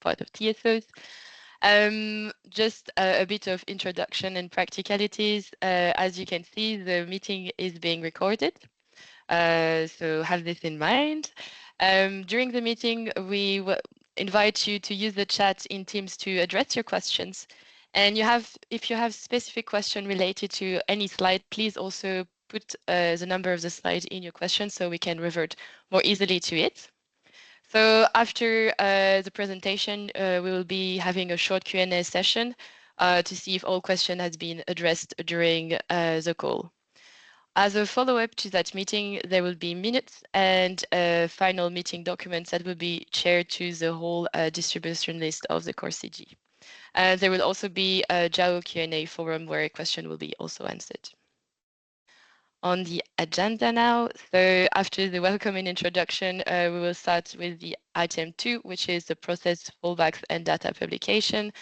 part of TSOs. Just a bit of introduction and practicalities. As you can see, the meeting is being recorded. So have this in mind. During the meeting, we invite you to use the chat in Teams to address your questions. And if you have specific question related to any slide, please also put the number of the slide in your question so we can revert more easily to it. So after the presentation, we will be having a short Q&A session to see if all questions has been addressed during the call. As a follow-up to that meeting, there will be minutes and final meeting documents that will be shared to the whole distribution list of the core CG. There will also be a JAO Q&A forum where a question will be also answered. On the agenda now, so after the welcoming introduction, we will start with the item 2, which is the process fallbacks and data publication.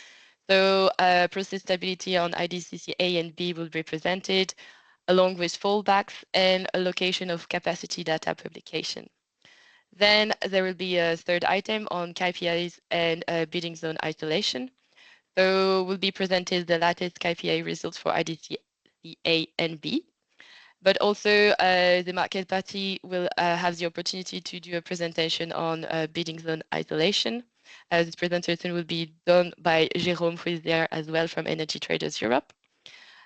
So process stability on IDCC A and B will be presented, along with fallbacks and allocation of capacity data publication. Then there will be a third item on KPIs and bidding zone isolation. So will be presented the latest KPI results for IDCC A and B. But also the market party will have the opportunity to do a presentation on bidding zone isolation. This presentation will be done by Jérôme, who is there as well from Energy Traders Europe.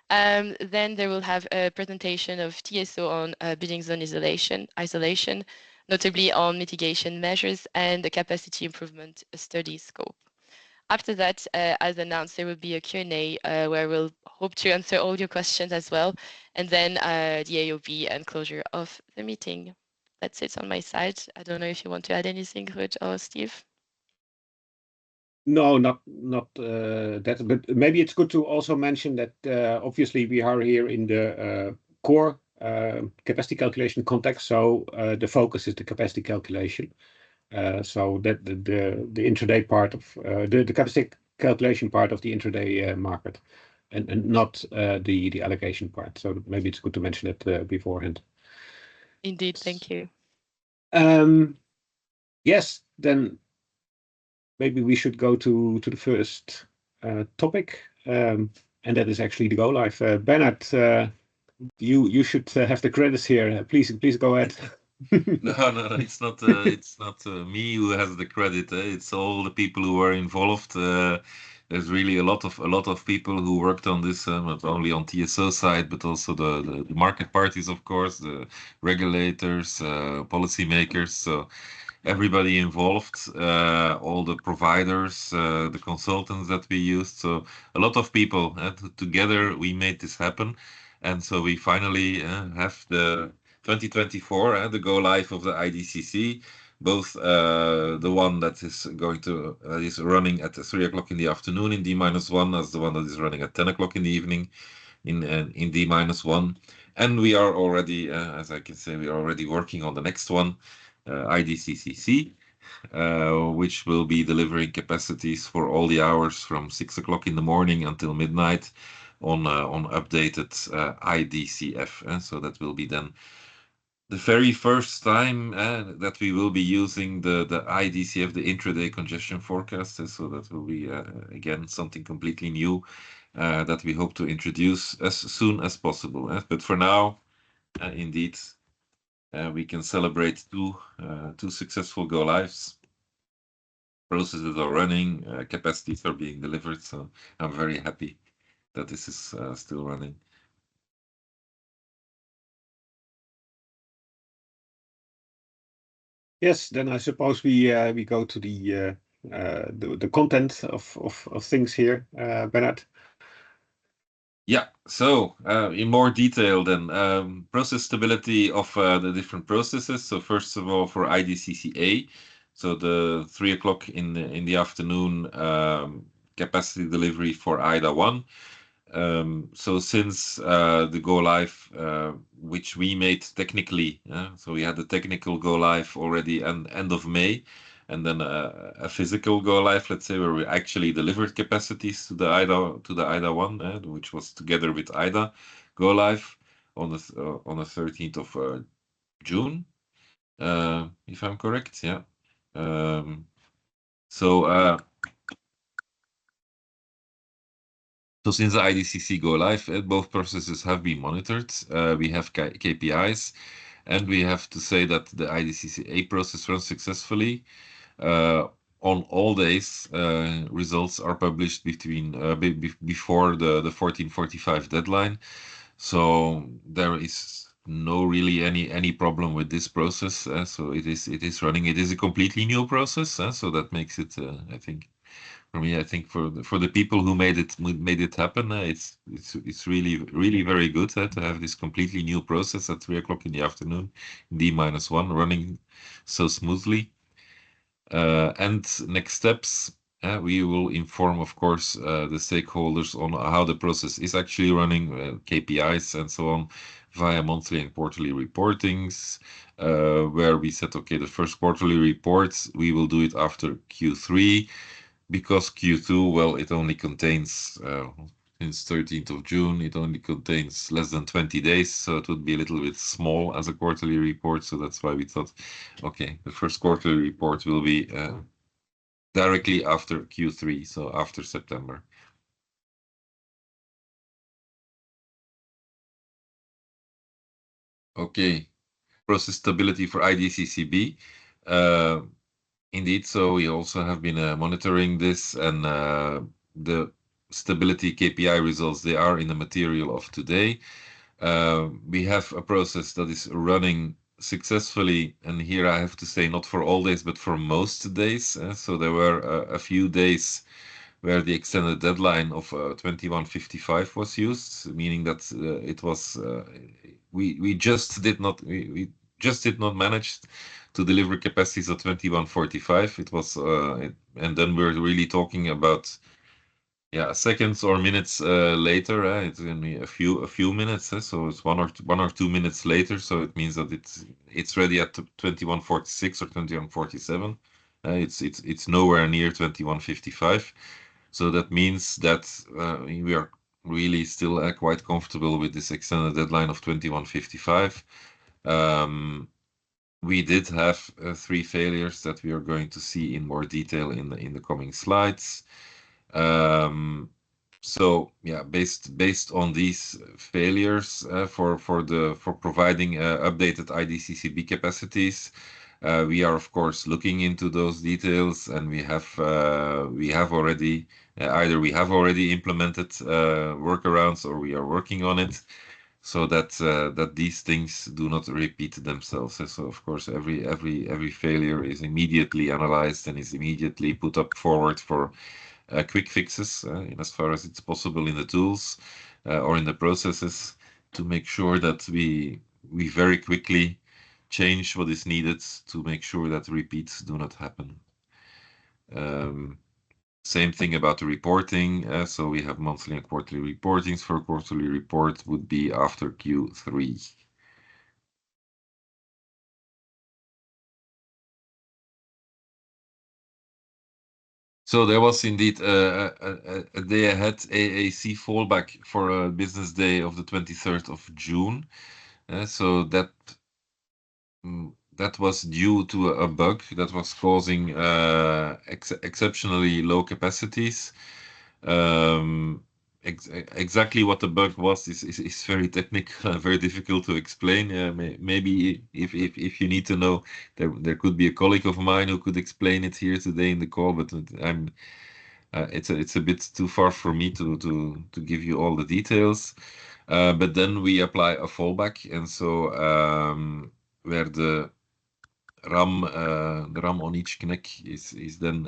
Then they will have a presentation of TSO on bidding zone isolation, notably on mitigation measures and the capacity improvement study scope. After that, as announced, there will be a Q&A where we'll hope to answer all your questions as well, and then the AOB and closure of the meeting. That's it on my side. I don't know if you want to add anything, Ruud or Steve. No, not that, but maybe it's good to also mention that obviously we are here in the core capacity calculation context, so the focus is the capacity calculation. So that the intraday part of the capacity calculation part of the intraday market, and not the allocation part. So maybe it's good to mention it beforehand. Indeed, thank you. Yes, then maybe we should go to the first topic, and that is actually the go live. Bernard, you should have the credits here. Please go ahead. No, it's not. It's not me who has the credit. It's all the people who are involved. There's really a lot of people who worked on this, not only on TSO side, but also the market parties, of course, the regulators, policymakers. So everybody involved, all the providers, the consultants that we used. So a lot of people together we made this happen, and so we finally have the 2024, the go live of the IDCC, both the one that is going to is running at 3 o'clock in the afternoon in D-1 as the one that is running at 10 o'clock in the evening in D-1. And we are already, as I can say, we are already working on the next one, IDCCC, which will be delivering capacities for all the hours from 6 o'clock in the morning until midnight on updated IDCF. So that will be then the very first time that we will be using the IDCF, the intraday congestion forecast. So that will be, again, something completely new that we hope to introduce as soon as possible. But for now, indeed, we can celebrate two successful go lives. Processes are running, capacities are being delivered. So I'm very happy that this is still running. Yes, then I suppose we go to the content of things here, Bernard. Yeah, so in more detail then, process stability of the different processes. So first of all, for IDCC-A, so the 3 o'clock in the afternoon capacity delivery for IDA-1. So since the go live, which we made technically, so we had the technical go live already end of May, and then a physical go live, let's say, where we actually delivered capacities to the IDA-1, which was together with IDA go live on the 13th of June, if I'm correct. Yeah. So So since the IDCC go live, both processes have been monitored. We have KPIs, and we have to say that the IDCC-A process runs successfully. On all days, results are published before the 1445 deadline. So there is no really any problem with this process. So it is running. It is a completely new process. So that makes it, I think, for me, I think for the people who made it happen, it's really very good to have this completely new process at 3 o'clock in the afternoon, D-1, running so smoothly. And next steps, we will inform, of course, the stakeholders on how the process is actually running, KPIs and so on, via monthly and quarterly reportings, where we said, okay, the first quarterly reports, we will do it after Q3, because Q2, well, it only contains, since 13th of June, it only contains less than 20 days, so it would be a little bit small as a quarterly report. So that's why we thought, okay, the first quarterly report will be directly after Q3, so after September. Okay, process stability for IDCCB. Indeed, so we also have been monitoring this, and the stability KPI results, they are in the material of today. We have a process that is running successfully, and here I have to say not for all days, but for most days. So there were a few days where the extended deadline of 2155 was used, meaning that it was we just did not manage to deliver capacities of 2145. It was and then we're really talking about seconds or minutes later. It's only a few minutes, so it's 1 or 2 minutes later. So it means that it's ready at 2146 or 2147. It's nowhere near 2155. So that means that we are really still quite comfortable with this extended deadline of 2155. We did have 3 failures that we are going to see in more detail in the coming slides. So yeah, based on these failures for providing updated IDCCB capacities, we are of course looking into those details, and we have already either we have already implemented workarounds, or we are working on it, so that these things do not repeat themselves. So of course every failure is immediately analyzed and is immediately put up forward for quick fixes in as far as it's possible in the tools or in the processes, to make sure that we very quickly change what is needed to make sure that repeats do not happen. Same thing about the reporting. So we have monthly and quarterly reportings. For a quarterly report would be after Q3. So there was indeed a day ahead AAC fallback for a business day of the 23rd of June. So that was due to a bug that was causing exceptionally low capacities. Exactly what the bug was is very technical, very difficult to explain. Maybe if you need to know, there could be a colleague of mine who could explain it here today in the call, but it's a bit too far for me to give you all the details. But then we apply a fallback, and so where the RAM on each connect is then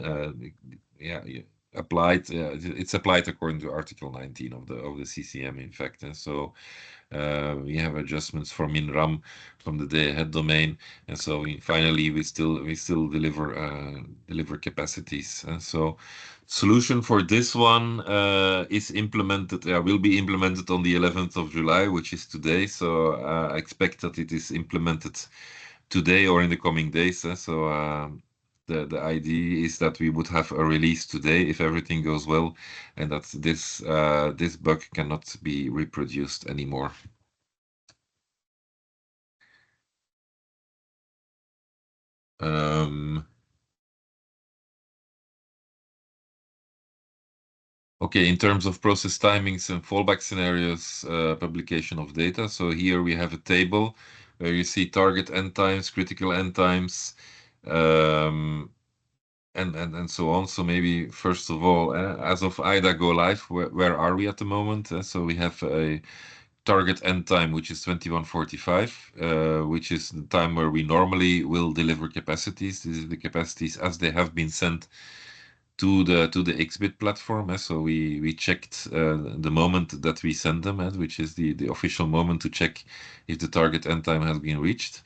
applied. It's applied according to Article 19 of the CCM, in fact. And so we have adjustments for min RAM from the day ahead domain, and so finally we still deliver capacities. And so solution for this one is implemented. Will be implemented on the 11th of July, which is today. So I expect that it is implemented today or in the coming days. So the idea is that we would have a release today if everything goes well, and that this bug cannot be reproduced anymore. Okay, in terms of process timings and fallback scenarios, publication of data. So here we have a table where you see target end times, critical end times, and so on. So maybe first of all, as of IDA go live, where are we at the moment? So we have a target end time, which is 21:45, which is the time where we normally will deliver capacities. This is the capacities as they have been sent to the XBit platform. So we checked the moment that we send them, which is the official moment to check if the target end time has been reached.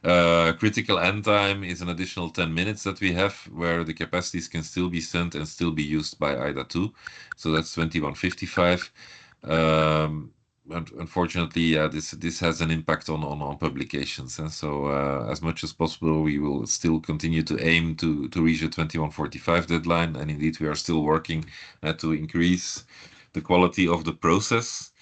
Critical end time is an additional 10 minutes that we have where the capacities can still be sent and still be used by IDA2. So that's 21:55. Unfortunately, yeah, this has an impact on publications. And so as much as possible, we will still continue to aim to reach the 21:45 deadline. And indeed, we are still working to increase the quality of the process.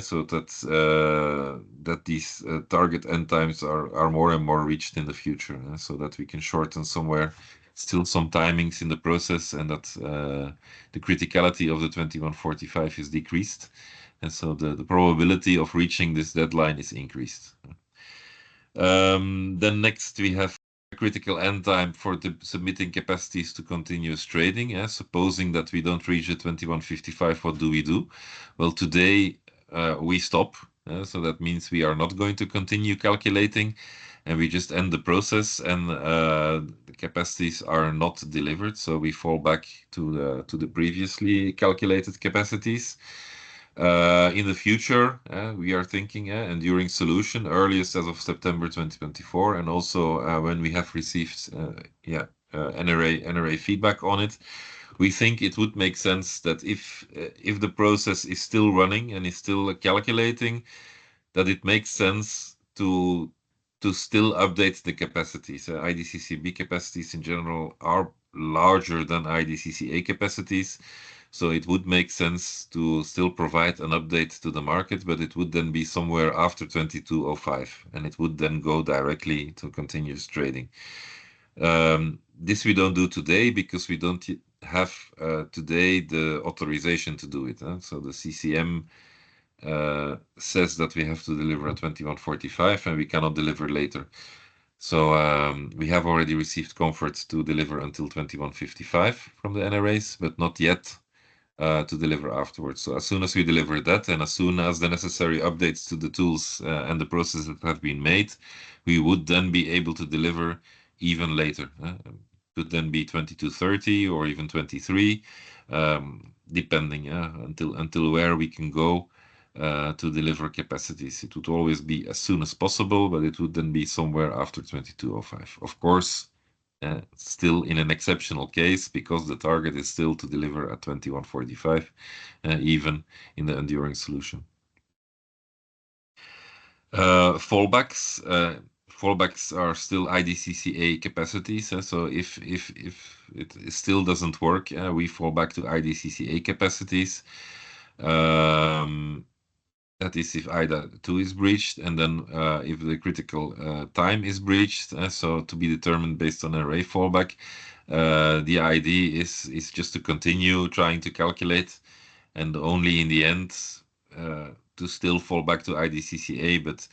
So that these target end times are more and more reached in the future, so that we can shorten somewhere still some timings in the process, and that the criticality of the 21:45 is decreased, and so the probability of reaching this deadline is increased. Then next we have critical end time for the submitting capacities to continuous trading. Supposing that we don't reach the 21:55, what do we do? Well, today we stop. So that means we are not going to continue calculating, and we just end the process, and the capacities are not delivered. So we fall back to the previously calculated capacities. In the future, we are thinking enduring solution earliest as of September 2024, and also when we have received NRA feedback on it, we think it would make sense that if the process is still running and is still calculating, that it makes sense to still update the capacities. IDCCB capacities in general are larger than IDCCA capacities. So it would make sense to still provide an update to the market, but it would then be somewhere after 22:05, and it would then go directly to continuous trading. This we don't do today because we don't have today the authorization to do it. So the CCM says that we have to deliver at 21:45, and we cannot deliver later. So we have already received comfort to deliver until 21:55 from the NRAs, but not yet to deliver afterwards. So as soon as we deliver that, and as soon as the necessary updates to the tools and the processes that have been made, we would then be able to deliver even later. Could then be 22:30 or even 23, depending until where we can go to deliver capacities. It would always be as soon as possible, but it would then be somewhere after 22:05. Of course, still in an exceptional case, because the target is still to deliver at 21:45, even in the enduring solution. Fallbacks. Fallbacks are still IDCCA capacities. So if it still doesn't work, we fall back to IDCCA capacities. That is if IDA2 is breached, and then if the critical time is breached, so to be determined based on array fallback. The idea is just to continue trying to calculate, and only in the end to still fall back to IDCCA, but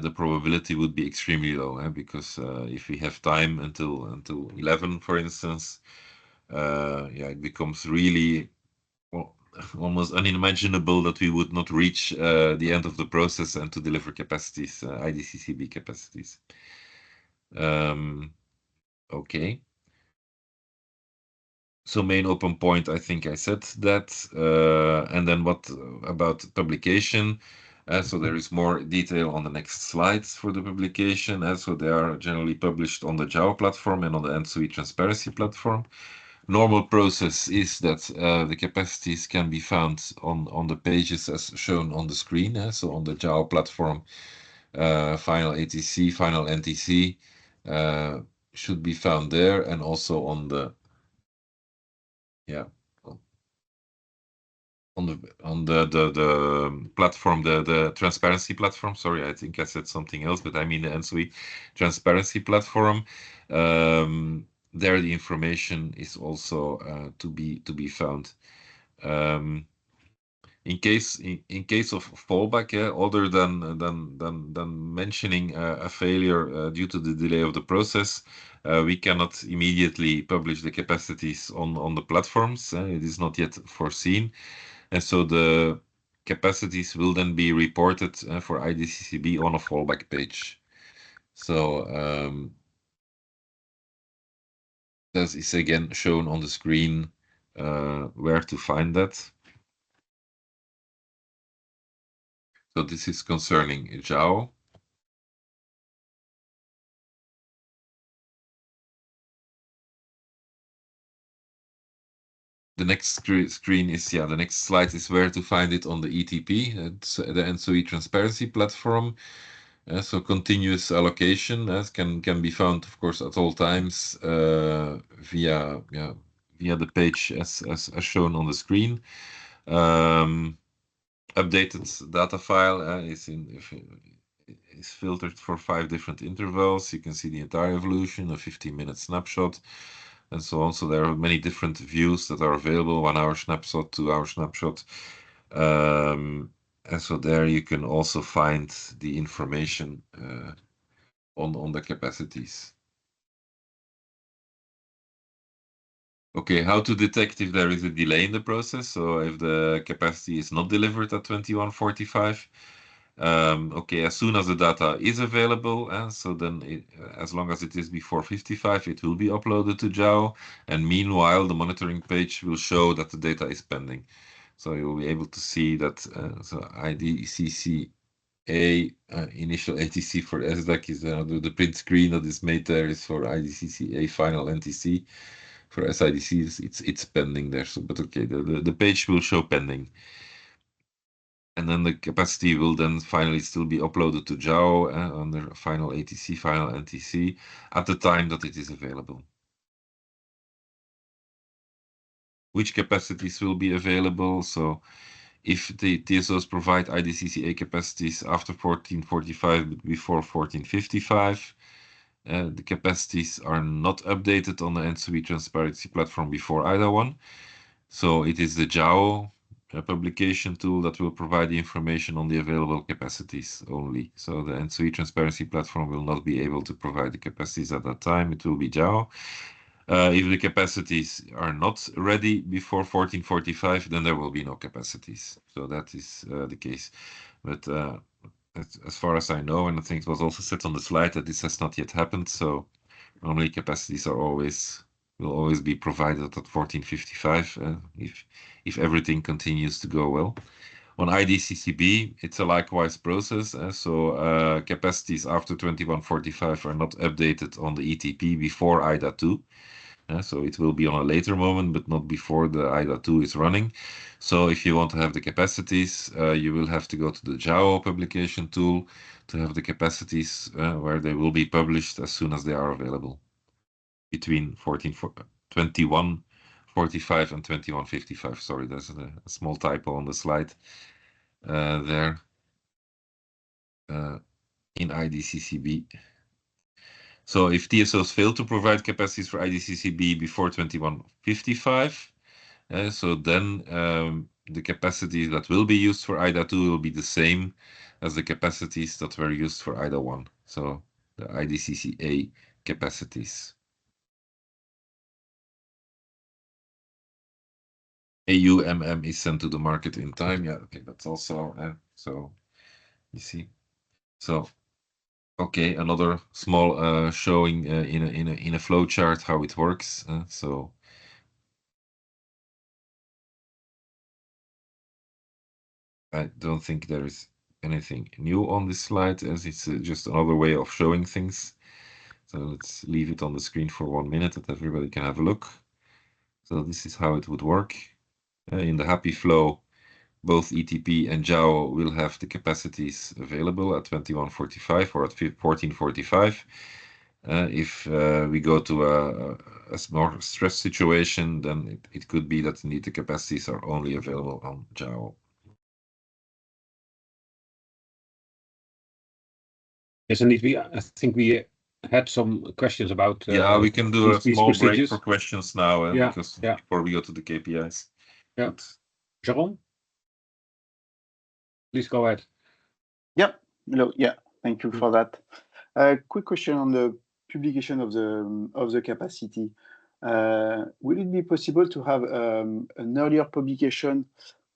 the probability would be extremely low, because if we have time until 11, for instance, it becomes really almost unimaginable that we would not reach the end of the process and to deliver capacities, IDCCB capacities. Okay. So main open point, I think I said that. And then what about publication? So there is more detail on the next slides for the publication. So they are generally published on the Java platform and on the ENTSO-E transparency platform. Normal process is that the capacities can be found on the pages as shown on the screen. So on the Java platform, final ATC, final NTC should be found there, and also on the on the platform, the transparency platform. Sorry, I think I said something else, but I mean the ENTSO-E transparency platform. There the information is also to be found. In case of fallback, other than mentioning a failure due to the delay of the process, we cannot immediately publish the capacities on the platforms. It is not yet foreseen, and so the capacities will then be reported for IDCCB on a fallback page. So that is again shown on the screen where to find that. So this is concerning JAO. The next screen is, the next slide is where to find it on the ETP, the ENTSO-E transparency platform. So continuous allocation can be found, of course, at all times via the page as shown on the screen. Updated data file is filtered for 5 different intervals. You can see the entire evolution, a 15-minute snapshot, and so on. So there are many different views that are available: 1 hour snapshot, 2 hour snapshot. And so there you can also find the information on the capacities. Okay, how to detect if there is a delay in the process? So if the capacity is not delivered at 21:45, okay, as soon as the data is available, so then as long as it is before 55, it will be uploaded to JAO, and meanwhile the monitoring page will show that the data is pending. So you'll be able to see that so IDCCA initial ATC for SDAC is the print screen that is made there is for IDCCA final NTC. For SIDC, it's pending there. So, but okay, the page will show pending, and then the capacity will then finally still be uploaded to JAO under final ATC, final NTC at the time that it is available. Which capacities will be available? So, if the TSOs provide IDCCA capacities after 1445 but before 1455. The capacities are not updated on the ENTSO-E transparency platform before IDA1. So it is the JAO publication tool that will provide the information on the available capacities only. So the ENTSO-E transparency platform will not be able to provide the capacities at that time. It will be JAO. If the capacities are not ready before 1445, then there will be no capacities. So that is the case. But as far as I know, and I think it was also said on the slide, that this has not yet happened. So normally capacities will always be provided at 1455 if everything continues to go well. On IDCCB, it's a likewise process. So capacities after 2145 are not updated on the ETP before IDA2. So it will be on a later moment, but not before the IDA2 is running. So if you want to have the capacities, you will have to go to the JAO publication tool to have the capacities where they will be published as soon as they are available. Between 21:45 and 21:55. Sorry, there's a small typo on the slide there in IDCCB. So if TSOs fail to provide capacities for IDCCB before 21:55, so then the capacities that will be used for IDA2 will be the same as the capacities that were used for IDA1. So the IDCCA capacities. AUMM is sent to the market in time. Yeah, okay, that's also so you see. So okay, another small showing in a flow chart how it works. So I don't think there is anything new on this slide, as it's just another way of showing things. So let's leave it on the screen for 1 minute that everybody can have a look. So this is how it would work. In the happy flow, both ETP and JAO will have the capacities available at 21:45 or at 14:45. If we go to a more stress situation, then it could be that indeed the capacities are only available on JAO. Yes, indeed. I think we had some questions about. Yeah, we can do a small break procedures. for questions now, because before we go to the KPIs. Yeah. Jérôme, please go ahead. Yeah, hello. Yeah, thank you for that. Quick question on the publication of the capacity. Will it be possible to have an earlier publication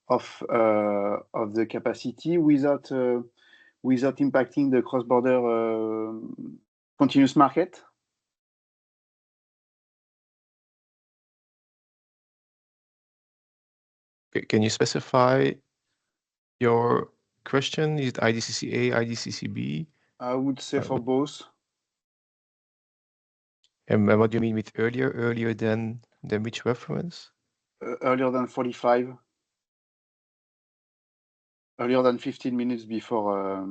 of the capacity without impacting the cross-border continuous market? Can you specify your question? Is it IDCC-A, IDCC-B? I would say for both. And what do you mean with earlier? Earlier than which reference? Earlier than 45. Earlier than 15 minutes before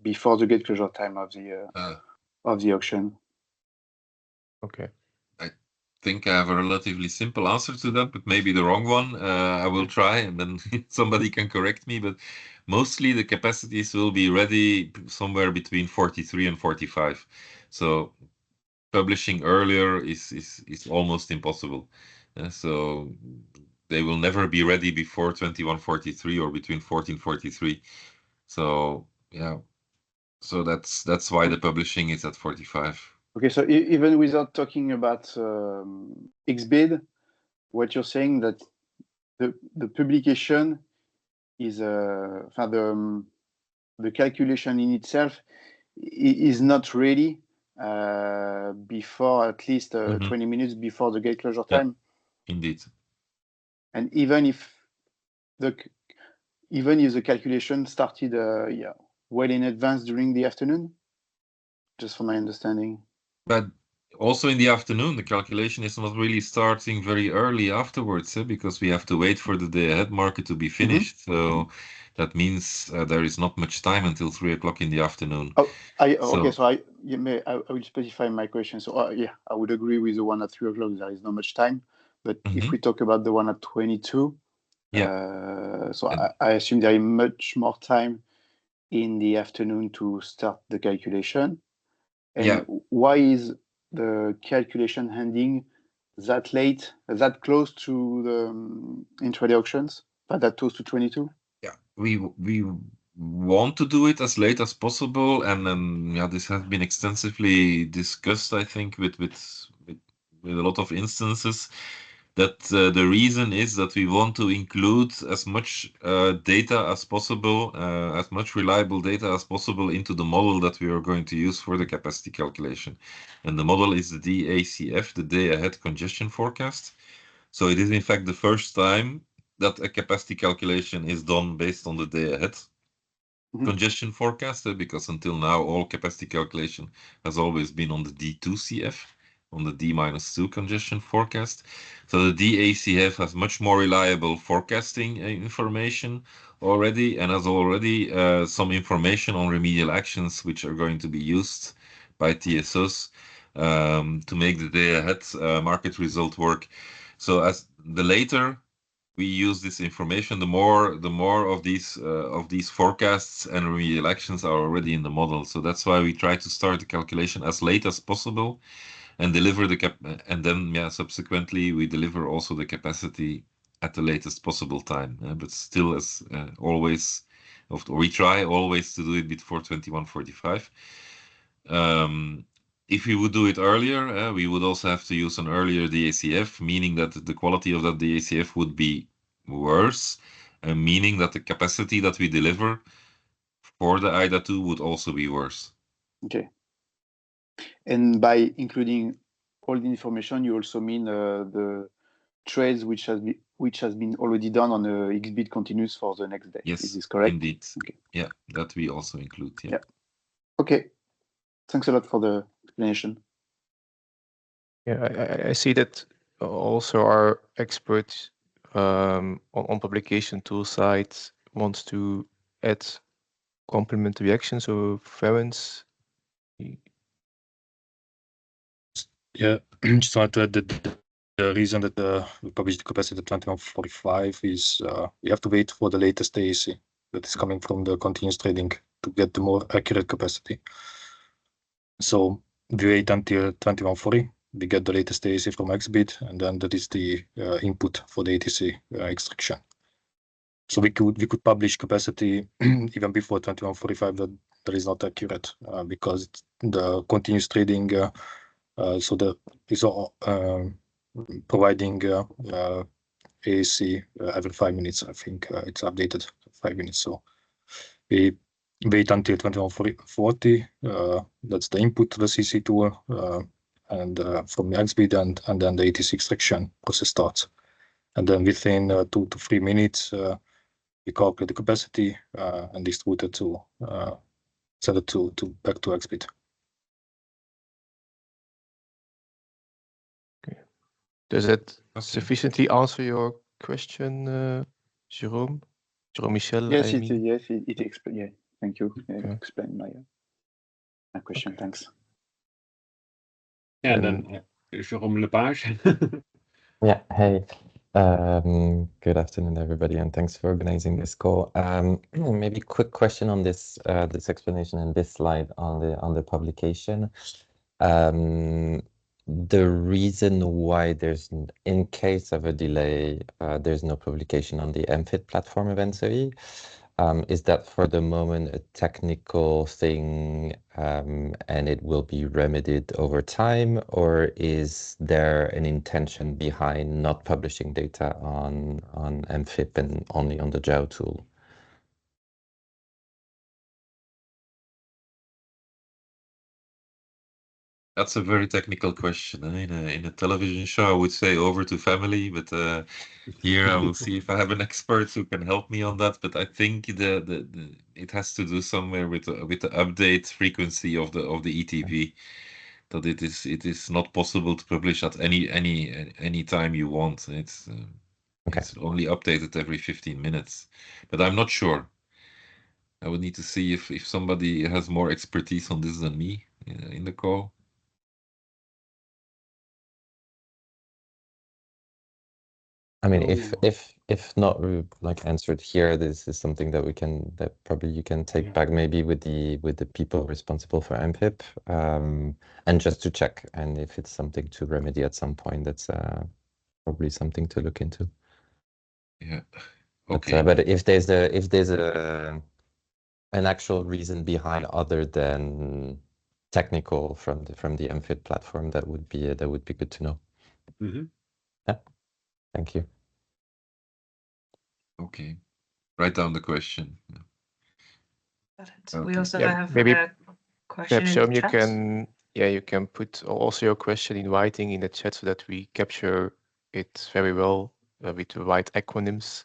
the gate closure time of the auction. Okay. I think I have a relatively simple answer to that, but maybe the wrong one. I will try, and then somebody can correct me. But mostly the capacities will be ready somewhere between 43 and 45. So publishing earlier is almost impossible. So they will never be ready before 2143 or between 1443. So yeah, so that's why the publishing is at 45. Okay, so even without talking about XBID, what you're saying that the publication is the calculation in itself is not ready before at least 20 minutes before the gate closure time. Indeed. And even if the calculation started well in advance during the afternoon, just for my understanding. But also in the afternoon, the calculation is not really starting very early afterwards, because we have to wait for the day ahead market to be finished. So that means there is not much time until 3 o'clock in the afternoon. Okay, so I will specify my question. So yeah, I would agree with the one at 3 o'clock. There is not much time, but if we talk about the one at 22, I assume there is much more time in the afternoon to start the calculation. And why is the calculation ending that late, that close to the intraday auctions, but that close to 22? Yeah, we want to do it as late as possible, and then this has been extensively discussed, I think, with a lot of instances. That the reason is that we want to include as much data as possible, as much reliable data as possible into the model that we are going to use for the capacity calculation. And the model is the DACF, the Day Ahead Congestion Forecast. So it is in fact the first time that a capacity calculation is done based on the day ahead congestion forecast, because until now all capacity calculation has always been on the D2CF, on the D-2 congestion forecast. So the DACF has much more reliable forecasting information already, and has already some information on remedial actions which are going to be used by TSOs to make the day ahead market result work. So as the later we use this information, the more of these forecasts and remedial actions are already in the model. So that's why we try to start the calculation as late as possible and deliver and then subsequently we deliver also the capacity at the latest possible time. But still, as always, we try always to do it before 21:45. If we would do it earlier, we would also have to use an earlier DACF, meaning that the quality of that DACF would be worse, meaning that the capacity that we deliver for the IDA2 would also be worse. Okay. And by including all the information, you also mean the trades which has been already done on the XBIT continuous for the next day. Yes, is this correct? Indeed. Okay. Yeah, that we also include. Yeah. Okay. Thanks a lot for the explanation. Yeah, I see that also our expert on publication tool side wants to add complementary actions or variants. Yeah, just wanted to add that the reason that we publish the capacity at 21:45 is we have to wait for the latest AAC that is coming from the continuous trading to get the more accurate capacity. So we wait until 21:40, we get the latest AAC from XBIT, and then that is the input for the ATC extraction. So we could publish capacity even before 2145. That is not accurate because the continuous trading. So that is all providing AAC every 5 minutes. I think it's updated 5 minutes. So we wait until 2140. That's the input to the CC tool, and from the XBIT and then the ATC extraction process starts. And then within 2 to 3 minutes, we calculate the capacity and distribute it to send it to back to XBIT. Does that sufficiently answer your question, Jerome? Jerome Michel, Yes, I mean. it explains. Yeah, thank you. It Okay. explained my question. Okay. Thanks. Yeah, and then Jérôme Lepage. Yeah, hey. Good afternoon, everybody, and thanks for organizing this call. Maybe quick question on this this explanation and this slide on the publication. The reason why there's, in case of a delay, there's no publication on the MFIT platform of ENTSO-E. Is that for the moment a technical thing and it will be remedied over time, or is there an intention behind not publishing data on MFIP and only on the JAO tool? That's a very technical question. In a television show, I would say over to family, but here I will see if I have an expert who can help me on that. But I think it has to do somewhere with the update frequency of the ETP. That it is not possible to publish at any time you want. It's only updated every 15 minutes. But I'm not sure. I would need to see if somebody has more expertise on this than me in the call. I mean, if not like answered here, this is something that probably you can take back maybe with the people responsible for MPIP, and just to check, and if it's something to remedy at some point, that's probably something to look into. Yeah. Okay. But if there's an actual reason behind other than technical from the MFIT platform, that would be good to know. Mm-hmm. Yeah. Thank you. Okay. Write down the question. We also Yeah, have maybe a question perhaps in the chat. you can put also your question in writing in the chat so that we capture it very well with the right acronyms.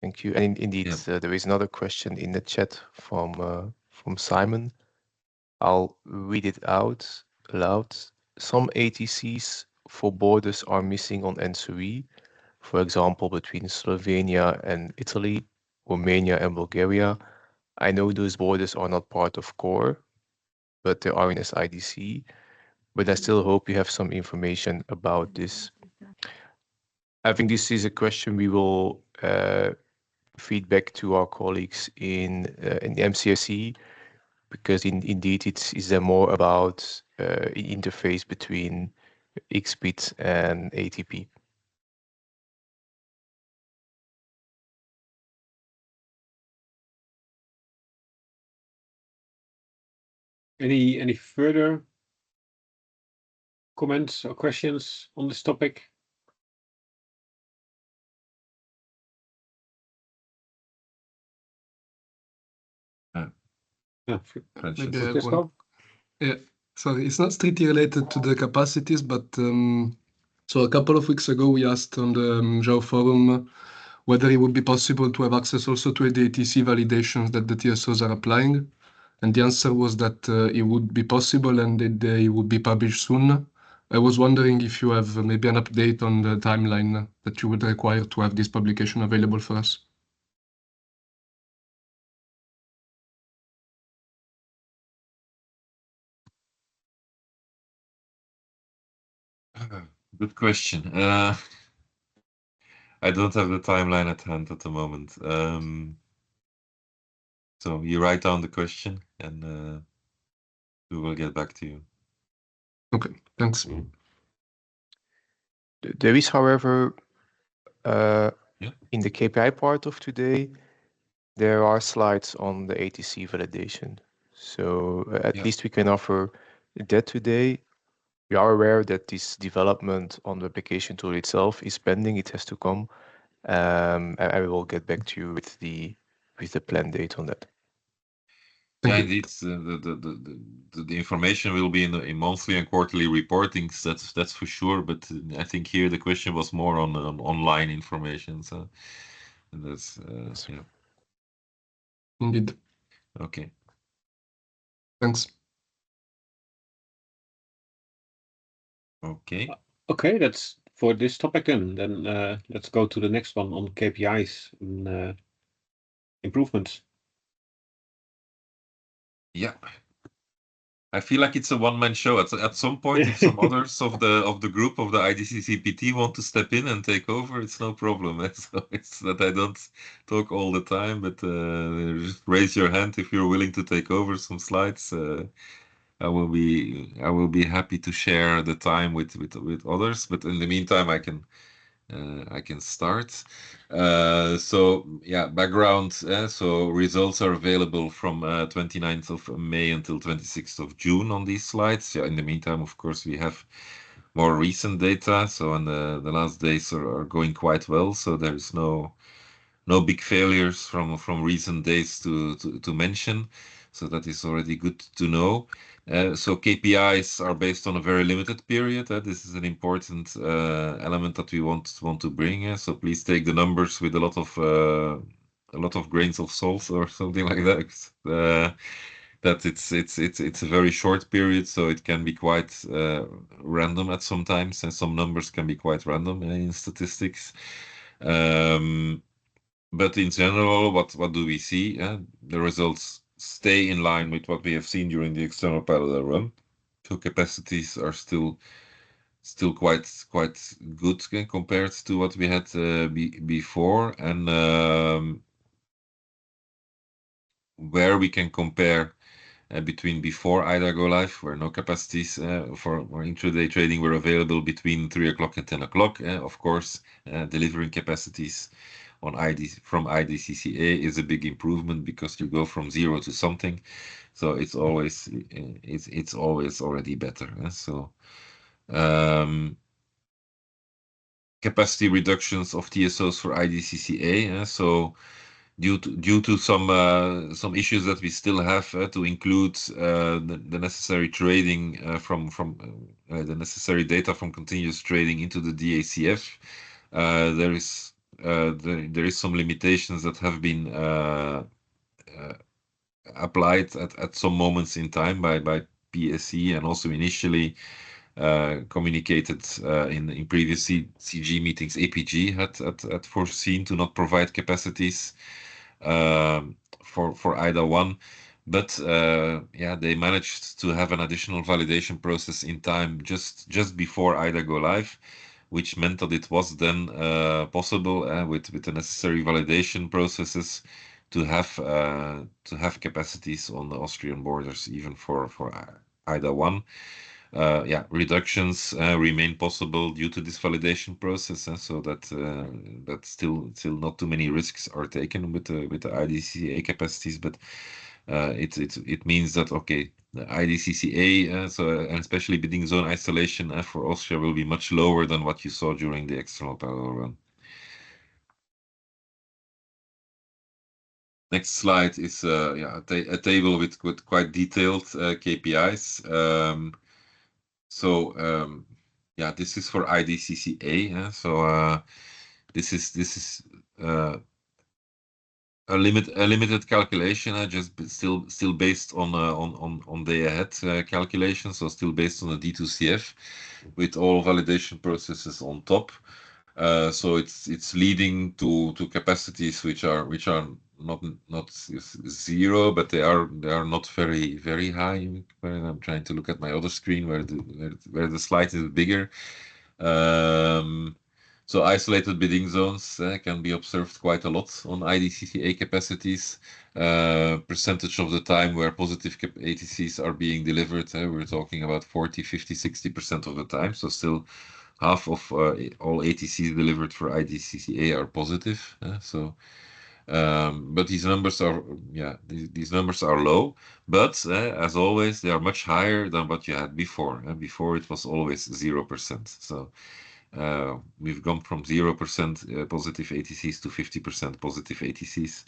Thank you. And indeed, there is another question in the chat from Simon. I'll read it out aloud. Some ATCs for borders are missing on ENTSO-E, for example, between Slovenia and Italy, Romania and Bulgaria. I know those borders are not part of core, but they are in SIDC. But I still hope you have some information about this. I think this is a question we will feedback to our colleagues in the MCSE, because indeed it's more about interface between XBIT and ATP. Any further comments or questions on this topic? Maybe I have one. Yeah, sorry, it's not strictly related to the capacities, but so a couple of weeks ago we asked on the JAO forum whether it would be possible to have access also to the ATC validations that the TSOs are applying. And the answer was that it would be possible and that they would be published soon. I was wondering if you have maybe an update on the timeline that you would require to have this publication available for us. Good question. I don't have the timeline at hand at the moment. So you write down the question and we will get back to you. Okay, thanks. There is, however, In the KPI part of today, there are slides on the ATC validation. So at least we can offer that today. We are aware that this development on the application tool itself is pending. It has to come. And I will get back to you with the planned date on that. Yeah, indeed. The information will be in monthly and quarterly reportings. That's for sure. But I think here the question was more on online information. So that's yeah. Indeed. Okay. Thanks. Okay. Okay, that's for this topic then. Then let's go to the next one on KPIs and improvements. Yeah. I feel like it's a one-man show. At some point, if some others of the group of the IDCCPT want to step in and take over, it's no problem. So it's that I don't talk all the time, but just raise your hand if you're willing to take over some slides. I will be happy to share the time with others. But in the meantime, I can start. So yeah, background. So results are available from 29th of May until 26th of June on these slides. Yeah, in the meantime, of course, we have more recent data. So and the last days are going quite well. So there's no big failures from recent days to mention. So that is already good to know. So KPIs are based on a very limited period. This is an important element that we want to bring. So please take the numbers with a lot of grains of salt or something like that. That it's a very short period, so it can be quite random at some times, and some numbers can be quite random in statistics. But in general, what do we see? The results stay in line with what we have seen during the external parallel run. So capacities are still quite good compared to what we had before, and where we can compare between before IDA go live, where no capacities for intraday trading were available between 3 o'clock and 10 o'clock. Of course, delivering capacities on from IDCCA is a big improvement because you go from 0 to something, so it's always already better. So capacity reductions of TSOs for IDCCA. So due to some issues that we still have to include the necessary trading from the necessary data from continuous trading into the DACF, there is some limitations that have been applied at some moments in time by PSE, and also initially communicated in previous CG meetings. APG had foreseen to not provide capacities for IDA 1, but yeah, they managed to have an additional validation process in time just before IDA go live, which meant that it was then possible with the necessary validation processes to have capacities on the Austrian borders even for IDA 1. Yeah, reductions remain possible due to this validation process, so that still not too many risks are taken with the IDCCA capacities, but it means that okay, the IDCCA so and especially bidding zone isolation for Austria will be much lower than what you saw during the external parallel run. Next slide is yeah, a table with quite detailed KPIs. So yeah, this is for IDCCA. So this is a limited calculation, just still based on day ahead calculation. So still based on the D2CF with all validation processes on top. So it's leading to capacities which are not zero, but they are not very high. I'm trying to look at my other screen where the slide is bigger. So isolated bidding zones can be observed quite a lot on IDCCA capacities. Percentage of the time where positive ATCs are being delivered, we're talking about 40, 50, 60% of the time. So still half of all ATCs delivered for IDCCA are positive. But these numbers are, these numbers are low. But as always, they are much higher than what you had before. Before it was always 0%. So we've gone from 0% positive ATCs to 50% positive ATCs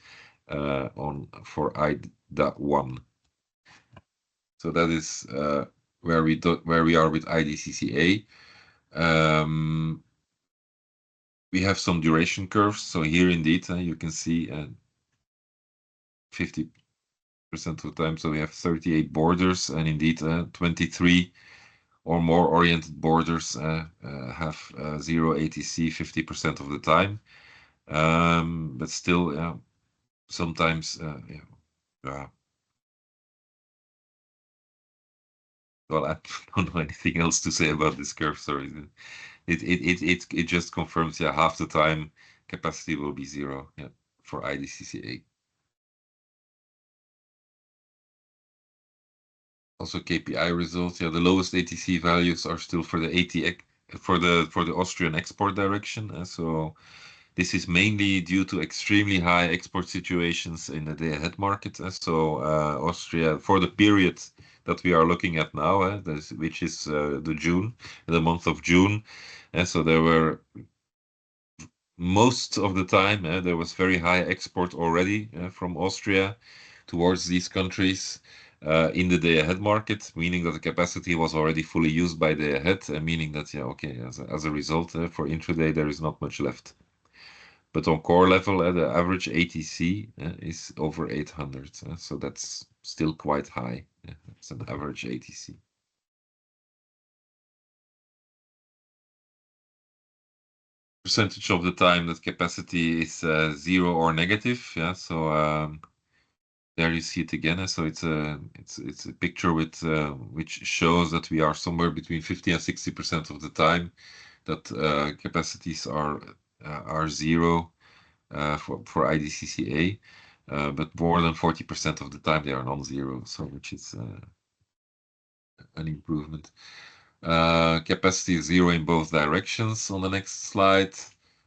for IDA1. So that is where we are with IDCCA. We have some duration curves. So here indeed you can see 50% of the time. So we have 38 borders, and indeed 23 or more oriented borders have 0 ATC 50% of the time. But still, sometimes, well, I don't know anything else to say about this curve. Sorry, it just confirms, half the time capacity will be 0, for IDCCA. Also KPI results, the lowest ATC values are still for the for the Austrian export direction. So this is mainly due to extremely high export situations in the day-ahead market. So Austria, for the period that we are looking at now, which is the month of June, so there were most of the time there was very high export already from Austria towards these countries in the day-ahead market, meaning that the capacity was already fully used by day-ahead, meaning that as a result for intraday there is not much left. But on core level, the average ATC is over 800, so that's still quite high. It's an average ATC. Percentage of the time that capacity is 0 or negative. So there you see it again. So it's a picture with which shows that we are somewhere between 50 and 60% of the time that capacities are 0 for IDCCA, but more than 40% of the time they are non-zero. So which is an improvement. Capacity is 0 in both directions. On the next slide,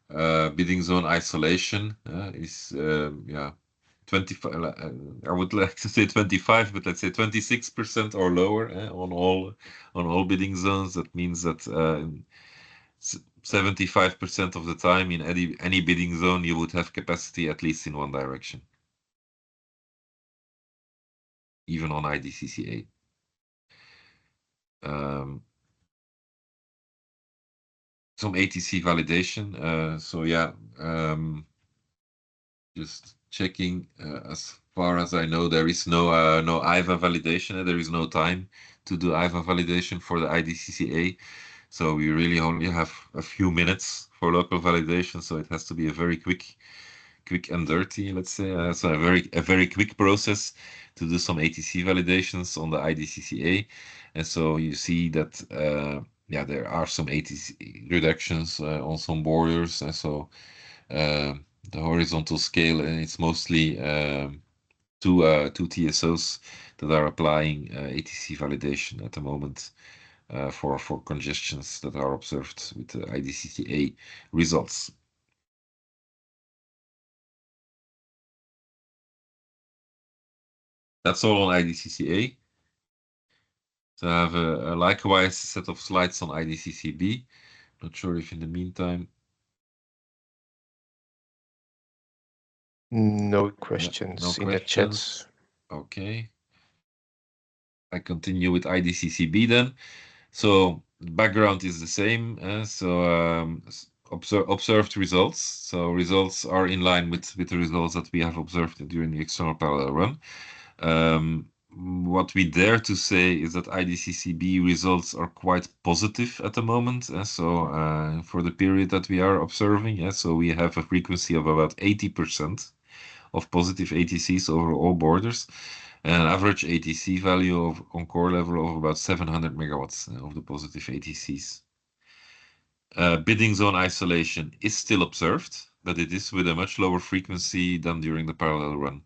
bidding zone isolation is 25. I would like to say 25, but let's say 26% or lower on all bidding zones. That means that 75% of the time in any bidding zone you would have capacity at least in one direction, even on IDCCA. Some ATC validation. Just checking. As far as I know, there is no IVA validation. There is no time to do IVA validation for the IDCCA. So we really only have a few minutes for local validation. So it has to be a very quick and dirty, let's say. So a very quick process to do some ATC validations on the IDCCA. And so you see that there are some ATC reductions on some borders. And so the horizontal scale, and it's mostly two TSOs that are applying ATC validation at the moment for congestions that are observed with the IDCCA results. That's all on IDCCA. So I have a likewise set of slides on IDCCB. Not sure if in the meantime. No questions in the chat. Okay. I continue with IDCCB then. So the background is the same. Observed results. So results are in line with the results that we have observed during the external parallel run. What we dare to say is that IDCCB results are quite positive at the moment. For the period that we are observing, so we have a frequency of about 80% of positive ATCs over all borders, and an average ATC value on core level of about 700 megawatts of the positive ATCs. Bidding zone isolation is still observed, but it is with a much lower frequency than during the parallel run.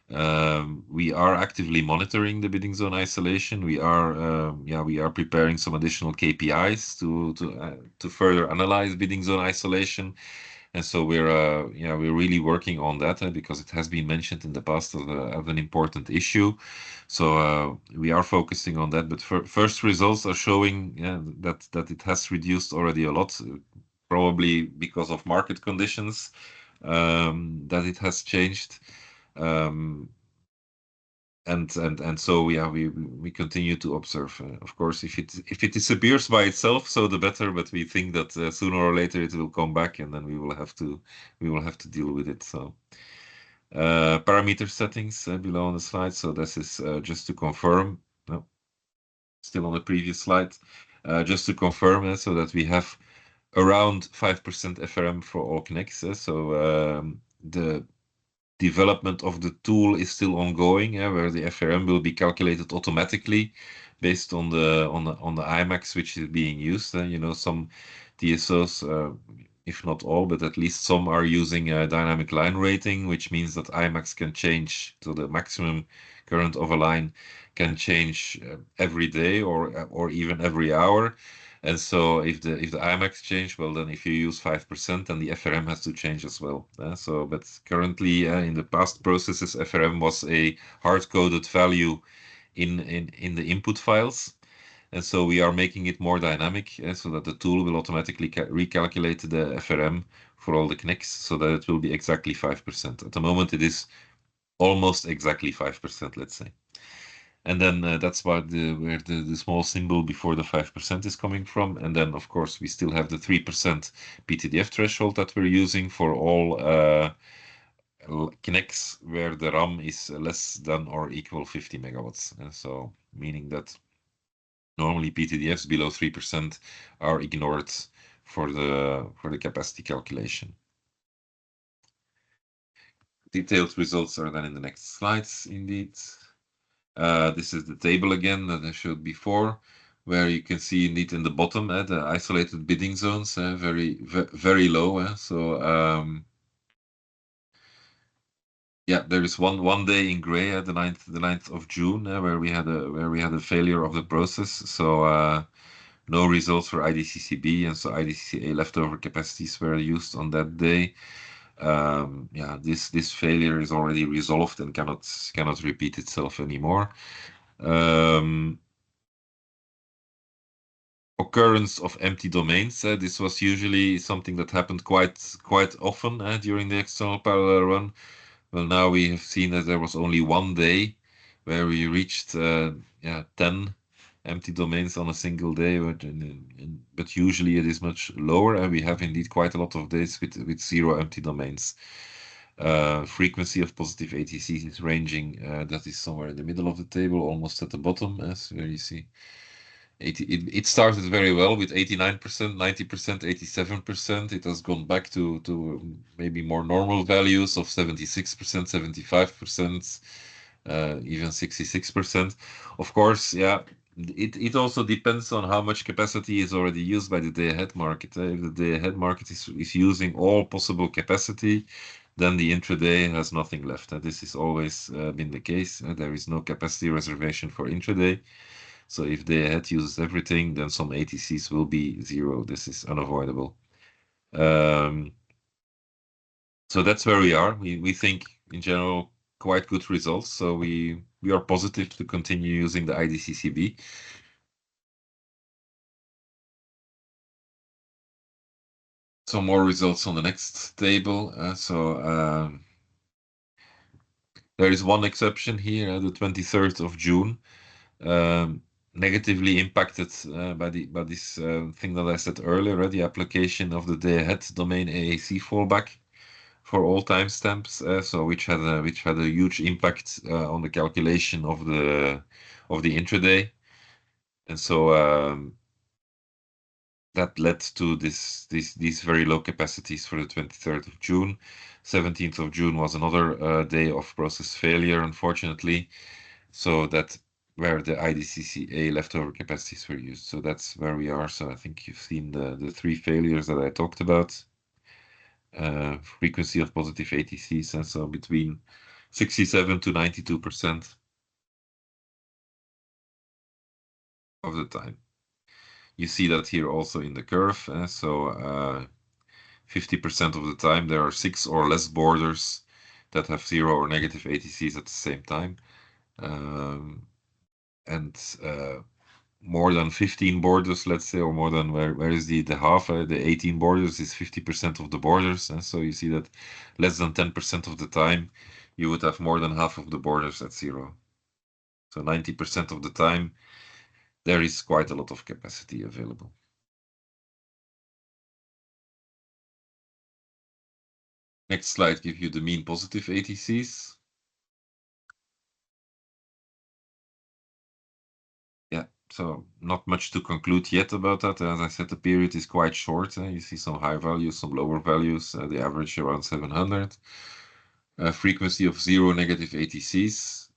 We are actively monitoring the bidding zone isolation. We are preparing some additional KPIs to further analyze bidding zone isolation. And so we're really working on that because it has been mentioned in the past as an important issue. So we are focusing on that. But first results are showing that it has reduced already a lot, probably because of market conditions, that it has changed. And so we continue to observe. Of course, if it disappears by itself, so the better. But we think that sooner or later it will come back, and then we will have to deal with it. So parameter settings below on the slide. So this is just to confirm. No, still on the previous slide. Just to confirm, so that we have around 5% FRM for all connects. So the development of the tool is still ongoing, where the FRM will be calculated automatically based on the IMAX which is being used. Some TSOs, if not all, but at least some are using a dynamic line rating, which means that IMAX can change to the maximum current of a line can change every day or even every hour. And so if the IMAX change, well, then if you use 5%, then the FRM has to change as well. But currently in the past processes, FRM was a hard-coded value in the input files. And so we are making it more dynamic so that the tool will automatically recalculate the FRM for all the connects so that it will be exactly 5%. At the moment, it is almost exactly 5%, let's say. And then that's where the small symbol before the 5% is coming from. And then, of course, we still have the 3% PTDF threshold that we're using for all connects where the RAM is less than or equal 50 megawatts. And so meaning that normally PTDFs below 3% are ignored for the capacity calculation. Detailed results are then in the next slides, indeed. This is the table again that I showed before, where you can see indeed in the bottom the isolated bidding zones, very low. So there is one day in gray, the 9th of June, where we had a failure of the process. So no results for IDCCB, and so IDCCA leftover capacities were used on that day. This failure is already resolved and cannot repeat itself anymore. Occurrence of empty domains. This was usually something that happened quite often during the external parallel run. Well, now we have seen that there was only one day where we reached 10 empty domains on a single day, but usually it is much lower, and we have indeed quite a lot of days with 0 empty domains. Frequency of positive ATCs is ranging, that is somewhere in the middle of the table, almost at the bottom, as where you see. It started very well with 89%, 90%, 87%. It has gone back to maybe more normal values of 76%, 75%, even 66%. Of course, it also depends on how much capacity is already used by the day-ahead market. If the day-ahead market is using all possible capacity, then the intraday has nothing left. This has always been the case. There is no capacity reservation for intraday. So if the head uses everything, then some ATCs will be 0. This is unavoidable. So that's where we are. We think in general quite good results. So we are positive to continue using the IDCCB. Some more results on the next table. There is one exception here, the 23rd of June. Negatively impacted by this thing that I said earlier, the application of the day-ahead domain AAC fallback for all timestamps, which had a huge impact on the calculation of the intraday, and so that led to these very low capacities for the 23rd of June. 17th of June was another day of process failure, unfortunately, so that where the IDCCA leftover capacities were used. So that's where we are. So I think you've seen the 3 failures that I talked about. Frequency of positive ATCs, and so between 67 to 92% of the time. You see that here also in the curve. So 50% of the time there are 6 or less borders that have 0 or negative ATCs at the same time. And more than 15 borders, let's say, or more than where is the half? The 18 borders is 50% of the borders. And so you see that less than 10% of the time you would have more than half of the borders at 0. So 90% of the time there is quite a lot of capacity available. Next slide gives you the mean positive ATCs. Yeah, so not much to conclude yet about that. As I said, the period is quite short. You see some high values, some lower values, the average around 700. Frequency of 0 negative ATCs.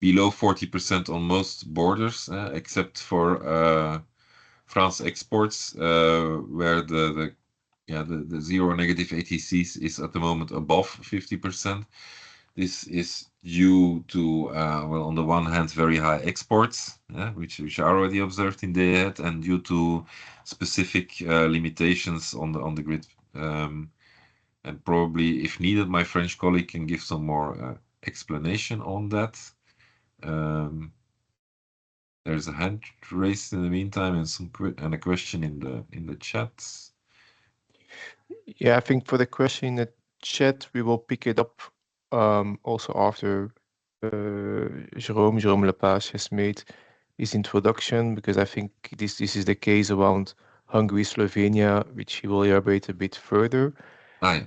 Below 40% on most borders, except for France exports, where the 0 negative ATCs is at the moment above 50%. This is due to, well, on the one hand, very high exports, which are already observed in day ahead, and due to specific limitations on the grid. And probably, if needed, my French colleague can give some more explanation on that. There's a hand raised in the meantime, and a question in the chat. Yeah, I think for the question in the chat, we will pick it up also after Jérôme Lepage has made his introduction, because I think this is the case around Hungary, Slovenia, which he will elaborate a bit further. Okay.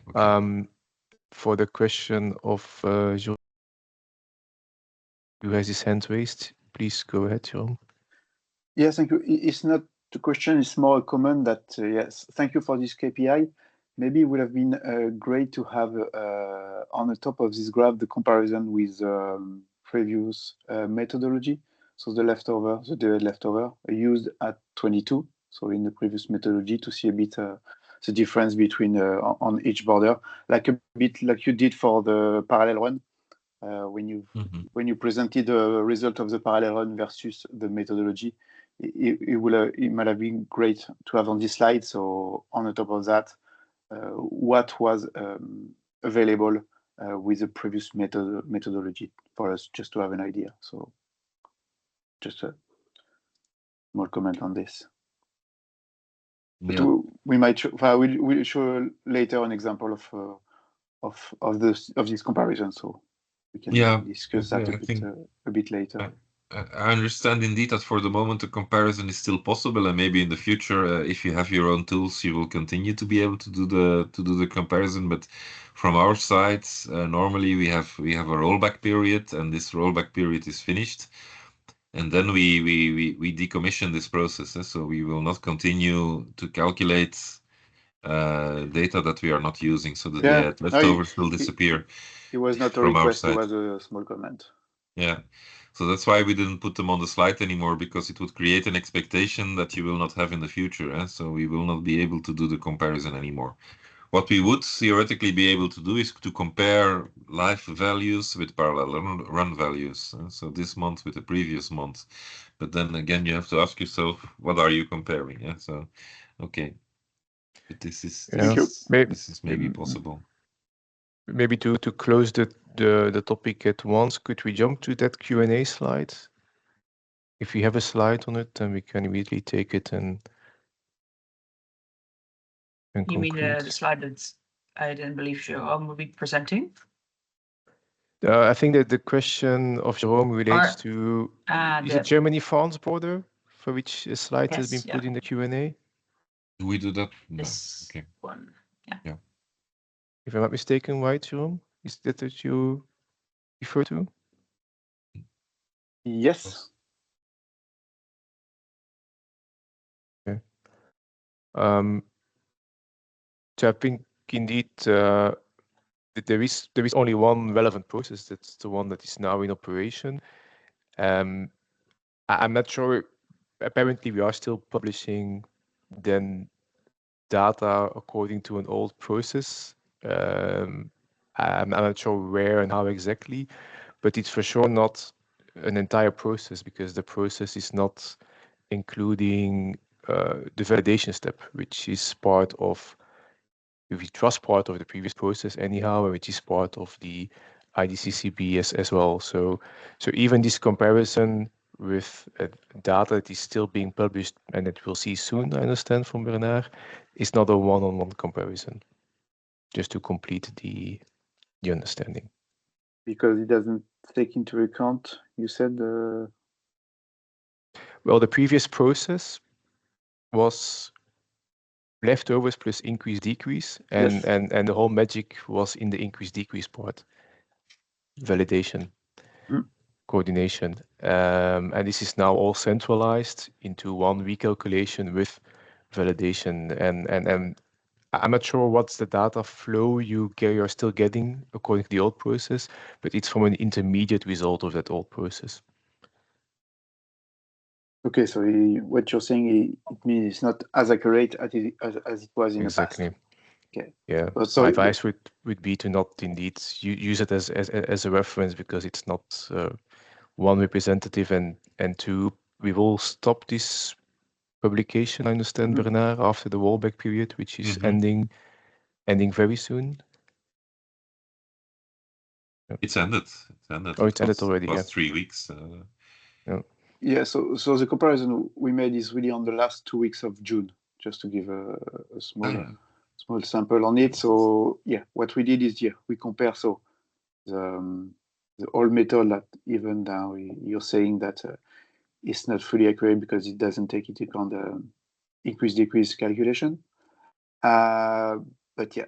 For the question of Jérôme, who has his hand raised, please go ahead, Jérôme. Yes, thank you. It's not a question, it's more a comment that, yes, thank you for this KPI. Maybe it would have been great to have on the top of this graph the comparison with previous methodology. So the leftover used at 22. So in the previous methodology, to see a bit the difference between on each border, like a bit like you did for the parallel run. When you presented the result of the parallel run versus the methodology, it might have been great to have on this slide. So on the top of that, what was available with the previous methodology for us, just to have an idea. So just a more comment on this. Yeah. We might we'll show later an example of this comparison. So we can discuss that a bit later. I understand indeed that for the moment the comparison is still possible, and maybe in the future, if you have your own tools, you will continue to be able to do the comparison. But from our side, normally we have a rollback period, and this rollback period is finished, and then we decommission this process. So we will not continue to calculate data that we are not using. So the leftovers will disappear. It was not a request; it was a small comment. Yeah. So that's why we didn't put them on the slide anymore, because it would create an expectation that you will not have in the future. So we will not be able to do the comparison anymore. What we would theoretically be able to do is to compare live values with parallel run values. So this month with the previous month. But then again, you have to ask yourself, what are you comparing? So, okay. But this is maybe possible. Maybe to close the topic at once, could we jump to that Q&A slide? If you have a slide on it, then we can immediately take it and you conclude. mean the slide that I didn't believe Jérôme will be presenting? I think that the question of Jérôme relates to is it Germany-France border, for which a slide has been put in the Q&A? Do we do that? No. This one, yeah. If I'm not mistaken, right, Jérôme? Is that what you refer to? Yes. Okay. So I think indeed there is only one relevant process. That's the one that is now in operation. I'm not sure. Apparently, we are still publishing then data according to an old process. I'm not sure where and how exactly, but it's for sure not an entire process, because the process is not including the validation step, which is part of, we trust, part of the previous process anyhow, which is part of the IDCCB as well. So even this comparison with data that is still being published and that we'll see soon, I understand from Bernard, is not a one-on-one comparison, just to complete the understanding. Because it doesn't take into account, you said? Well, the previous process was leftovers plus increase decrease, and Yes. and the whole magic was in the increase decrease part, validation, coordination, and this is now all centralized into one recalculation with validation, and I'm not sure what's the data flow you're still getting according to the old process, but it's from an intermediate result of that old process. Okay, so what you're saying, it means it's not as accurate as it was in the past. Okay. Yeah. So my advice would be to not indeed use it as a reference, because it's not one representative, and two, we will stop this publication, I understand, Bernard, after the rollback period, which is ending very soon. It's ended. Oh, it's ended already. Last 3 weeks. Yeah. So the comparison we made is really on the last 2 weeks of June, just to give a small sample on it. So yeah, what we did is we compare. So the old method that even now you're saying that it's not fully accurate because it doesn't take into account the increase decrease calculation. But yeah,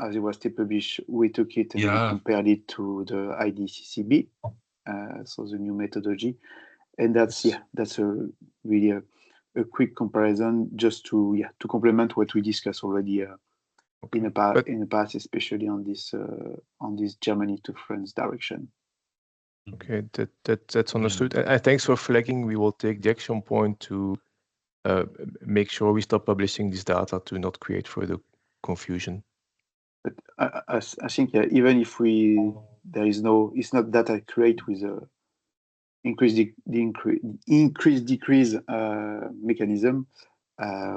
as it was still published, we took it and we compared it to the IDCCB, so the new methodology, and that's a really a quick comparison just to complement what we discussed already in the past, especially on this Germany to France direction. Okay, that's understood. And thanks for flagging. We will take the action point to make sure we stop publishing this data to not create further confusion. But I think even if it's not that accurate with the increase decrease mechanism,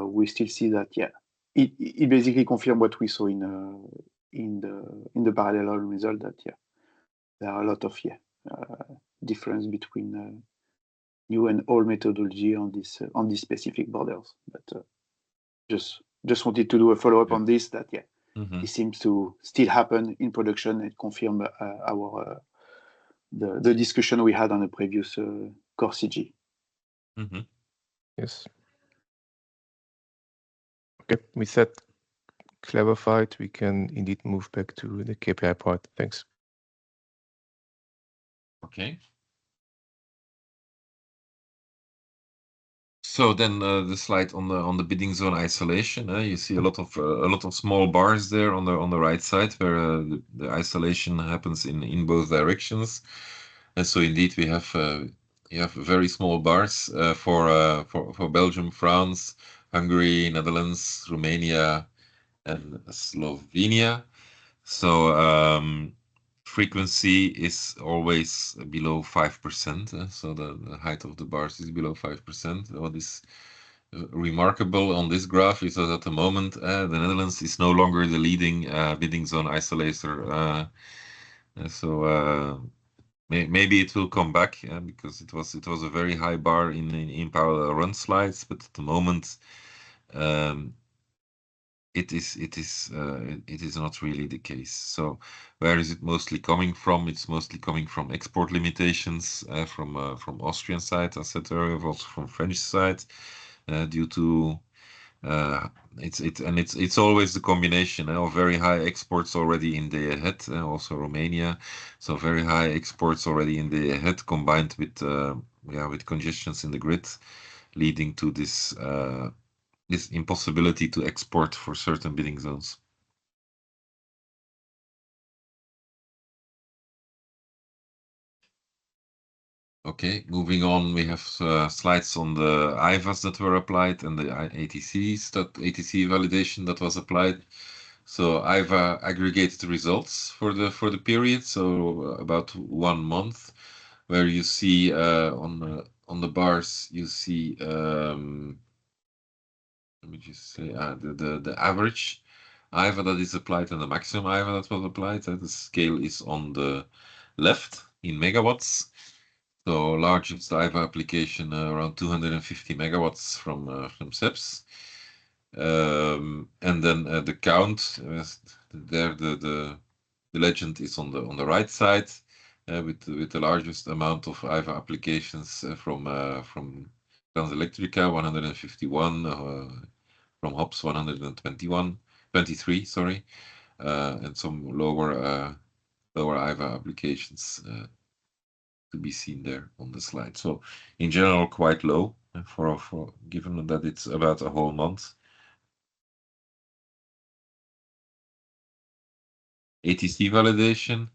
we still see that it basically confirms what we saw in the parallel result, that there are a lot of difference between new and old methodology on these specific borders. But just wanted to do a follow-up on this, that it seems to still happen in production and confirm our the discussion we had on the previous core CG. Yes. Okay, with that clarified, we can indeed move back to the KPI part. Thanks. Okay. So then the slide on the bidding zone isolation. You see a lot of small bars there on the right side, where the isolation happens in both directions. And so indeed we have very small bars for Belgium, France, Hungary, Netherlands, Romania, and Slovenia. So frequency is always below 5%. So the height of the bars is below 5%. What is remarkable on this graph is that at the moment the Netherlands is no longer the leading bidding zone isolator. So maybe it will come back, because it was a very high bar in parallel run slides, but at the moment it is not really the case. So where is it mostly coming from? It's mostly coming from export limitations from Austrian side, as said earlier, also from French side, due to it's always the combination of very high exports already in the ahead, also Romania, so very high exports already in the ahead, combined with congestions in the grid, leading to this impossibility to export for certain bidding zones. Okay, moving on, we have slides on the IVAs that were applied and the ATC validation that was applied. So I've aggregated results for the period, so about 1 month, where you see on the bars you see let me just say the average IVA that is applied and the maximum IVA that was applied. The scale is on the left in megawatts. So largest IVA application around 250 megawatts from SEPS. And then the count there the legend is on the right side with the largest amount of IVA applications from Transelectrica 151, from Hops 23, sorry, and some lower IVA applications to be seen there on the slide. So in general, quite low for given that it's about a whole month. ATC validation.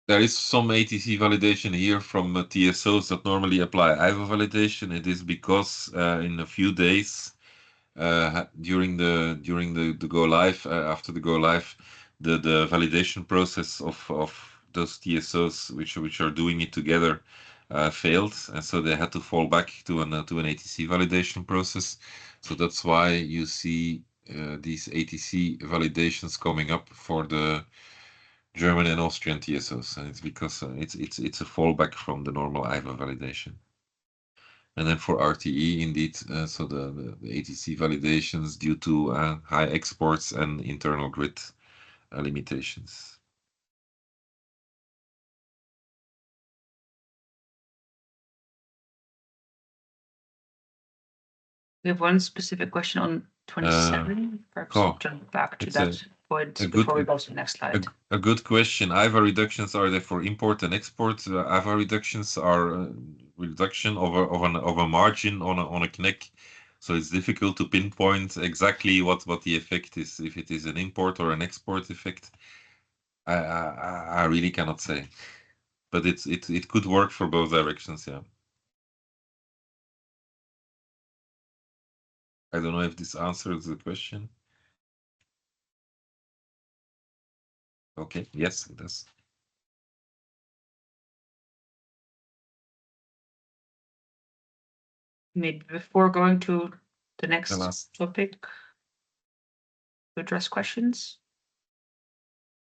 There is some ATC validation here from TSOs that normally apply IVA validation. It is because in a few days during the go live, after the go live, the validation process of those TSOs which are doing it together failed, and so they had to fall back to an ATC validation process. So that's why you see these ATC validations coming up for the German and Austrian TSOs, and it's because it's a fallback from the normal IVA validation. And then for RTE, indeed, so the ATC validations due to high exports and internal grid limitations. We have one specific question on 27. Perhaps jump back to that point before we go to the next slide. A good question. IVA reductions, are they for import and export? IVA reductions are reduction of a margin on a CNEC. So it's difficult to pinpoint exactly what the effect is, if it is an import or an export effect. I really cannot say, but it could work for both directions. Yeah. I don't know if this answers the question. Okay. Yes, it does. Maybe before going to the next topic, to address questions.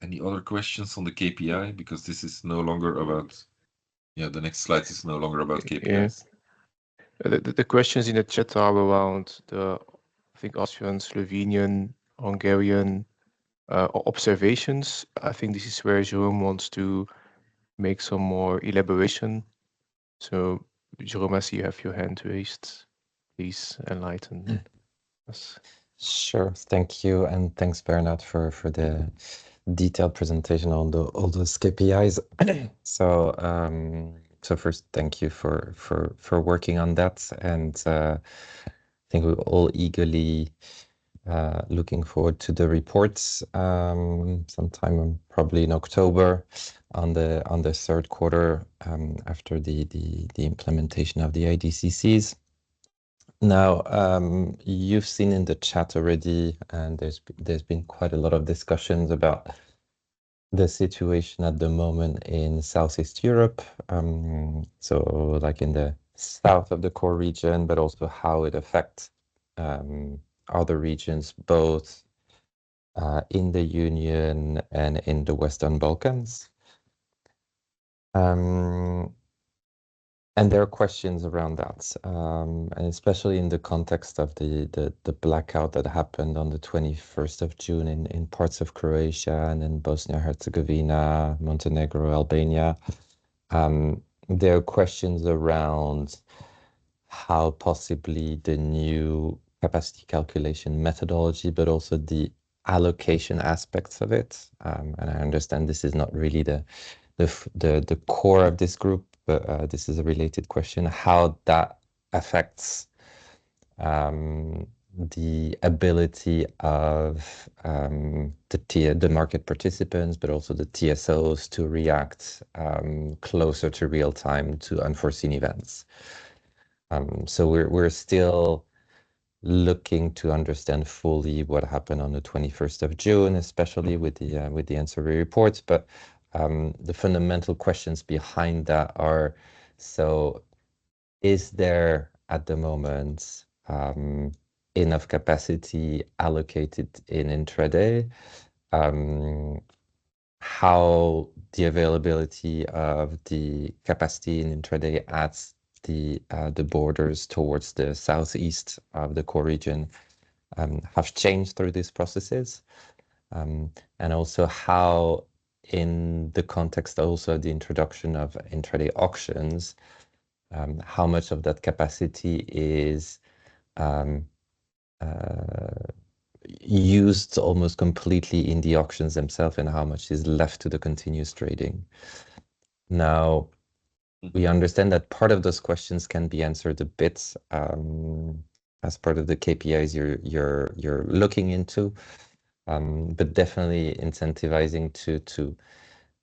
Any other questions on the KPI? Because this is no longer about. Yeah, the next slide is no longer about KPIs. Yeah. The questions in the chat are around the, I think, Austrian, Slovenian, Hungarian observations. I think this is where Jerome wants to make some more elaboration. So, Jerome, I see you have your hand raised. Please enlighten us. Sure, thank you, and thanks Bernard for the detailed presentation on all those KPIs. So first, thank you for working on that, and I think we're all eagerly looking forward to the reports sometime probably in October on the third quarter after the implementation of the IDCCs. Now, you've seen in the chat already, and there's been quite a lot of discussions about the situation at the moment in Southeast Europe. So like in the south of the core region, but also how it affects other regions, both in the Union and in the Western Balkans. And there are questions around that, and especially in the context of the blackout that happened on the 21st of June in parts of Croatia and in Bosnia-Herzegovina, Montenegro, Albania. There are questions around how possibly the new capacity calculation methodology, but also the allocation aspects of it. And I understand this is not really the core of this group, but this is a related question, how that affects the ability of the market participants, but also the TSOs to react closer to real time to unforeseen events. So we're still looking to understand fully what happened on the 21st of June, especially with the ENTSO-E reports. But the fundamental questions behind that are, so is there at the moment enough capacity allocated in intraday? How the availability of the capacity in intraday at the borders towards the southeast of the core region have changed through these processes, and also how, in the context also of the introduction of intraday auctions, how much of that capacity is used almost completely in the auctions themselves, and how much is left to the continuous trading. Now, we understand that part of those questions can be answered a bit as part of the KPIs you're looking into, but definitely incentivizing to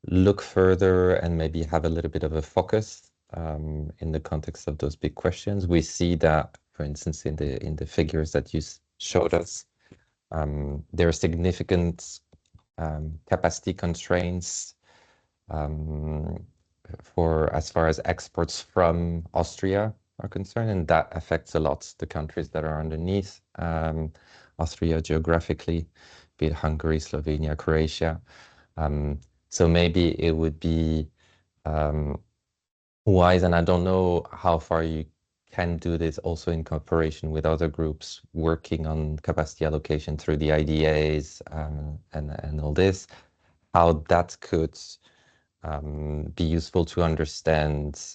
look further and maybe have a little bit of a focus in the context of those big questions. We see that, for instance, in the figures that you showed us, there are significant capacity constraints for as far as exports from Austria are concerned, and that affects a lot the countries that are underneath Austria geographically, be it Hungary, Slovenia, Croatia. So maybe it would be wise, and I don't know how far you can do this also in cooperation with other groups working on capacity allocation through the IDAs and all this, how that could be useful to understand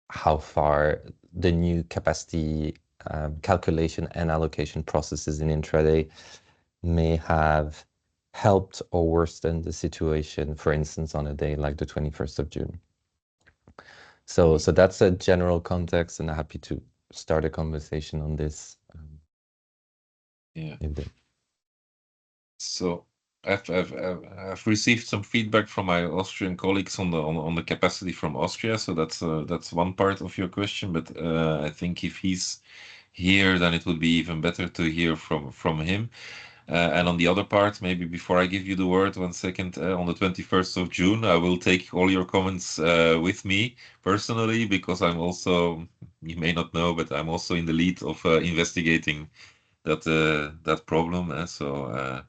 how far the new capacity calculation and allocation processes in intraday may have helped or worsened the situation, for instance, on a day like the 21st of June. So that's a general context, and I'm happy to start a conversation on this. Yeah. So I've received some feedback from my Austrian colleagues on the capacity from Austria. So that's one part of your question. But I think if he's here, then it would be even better to hear from him. And on the other part, maybe before I give you the word, 1 second, on the 21st of June, I will take all your comments with me personally, because I'm also, you may not know, but I'm also in the lead of investigating that problem. So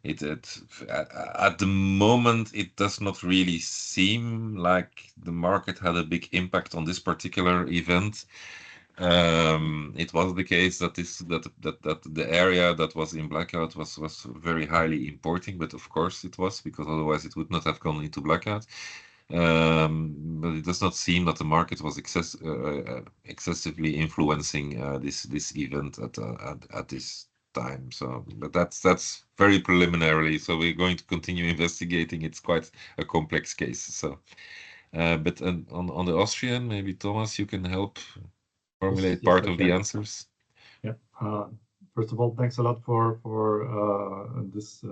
at the moment, it does not really seem like the market had a big impact on this particular event. It was the case that the area that was in blackout was very highly importing, but of course it was, because otherwise it would not have gone into blackout. But it does not seem that the market was excessively influencing this event at this time. So, but that's very preliminarily. So we're going to continue investigating. It's quite a complex case. So, but on the Austrian, maybe Thomas, you can help formulate part of the answers. Yeah. First of all, thanks a lot for this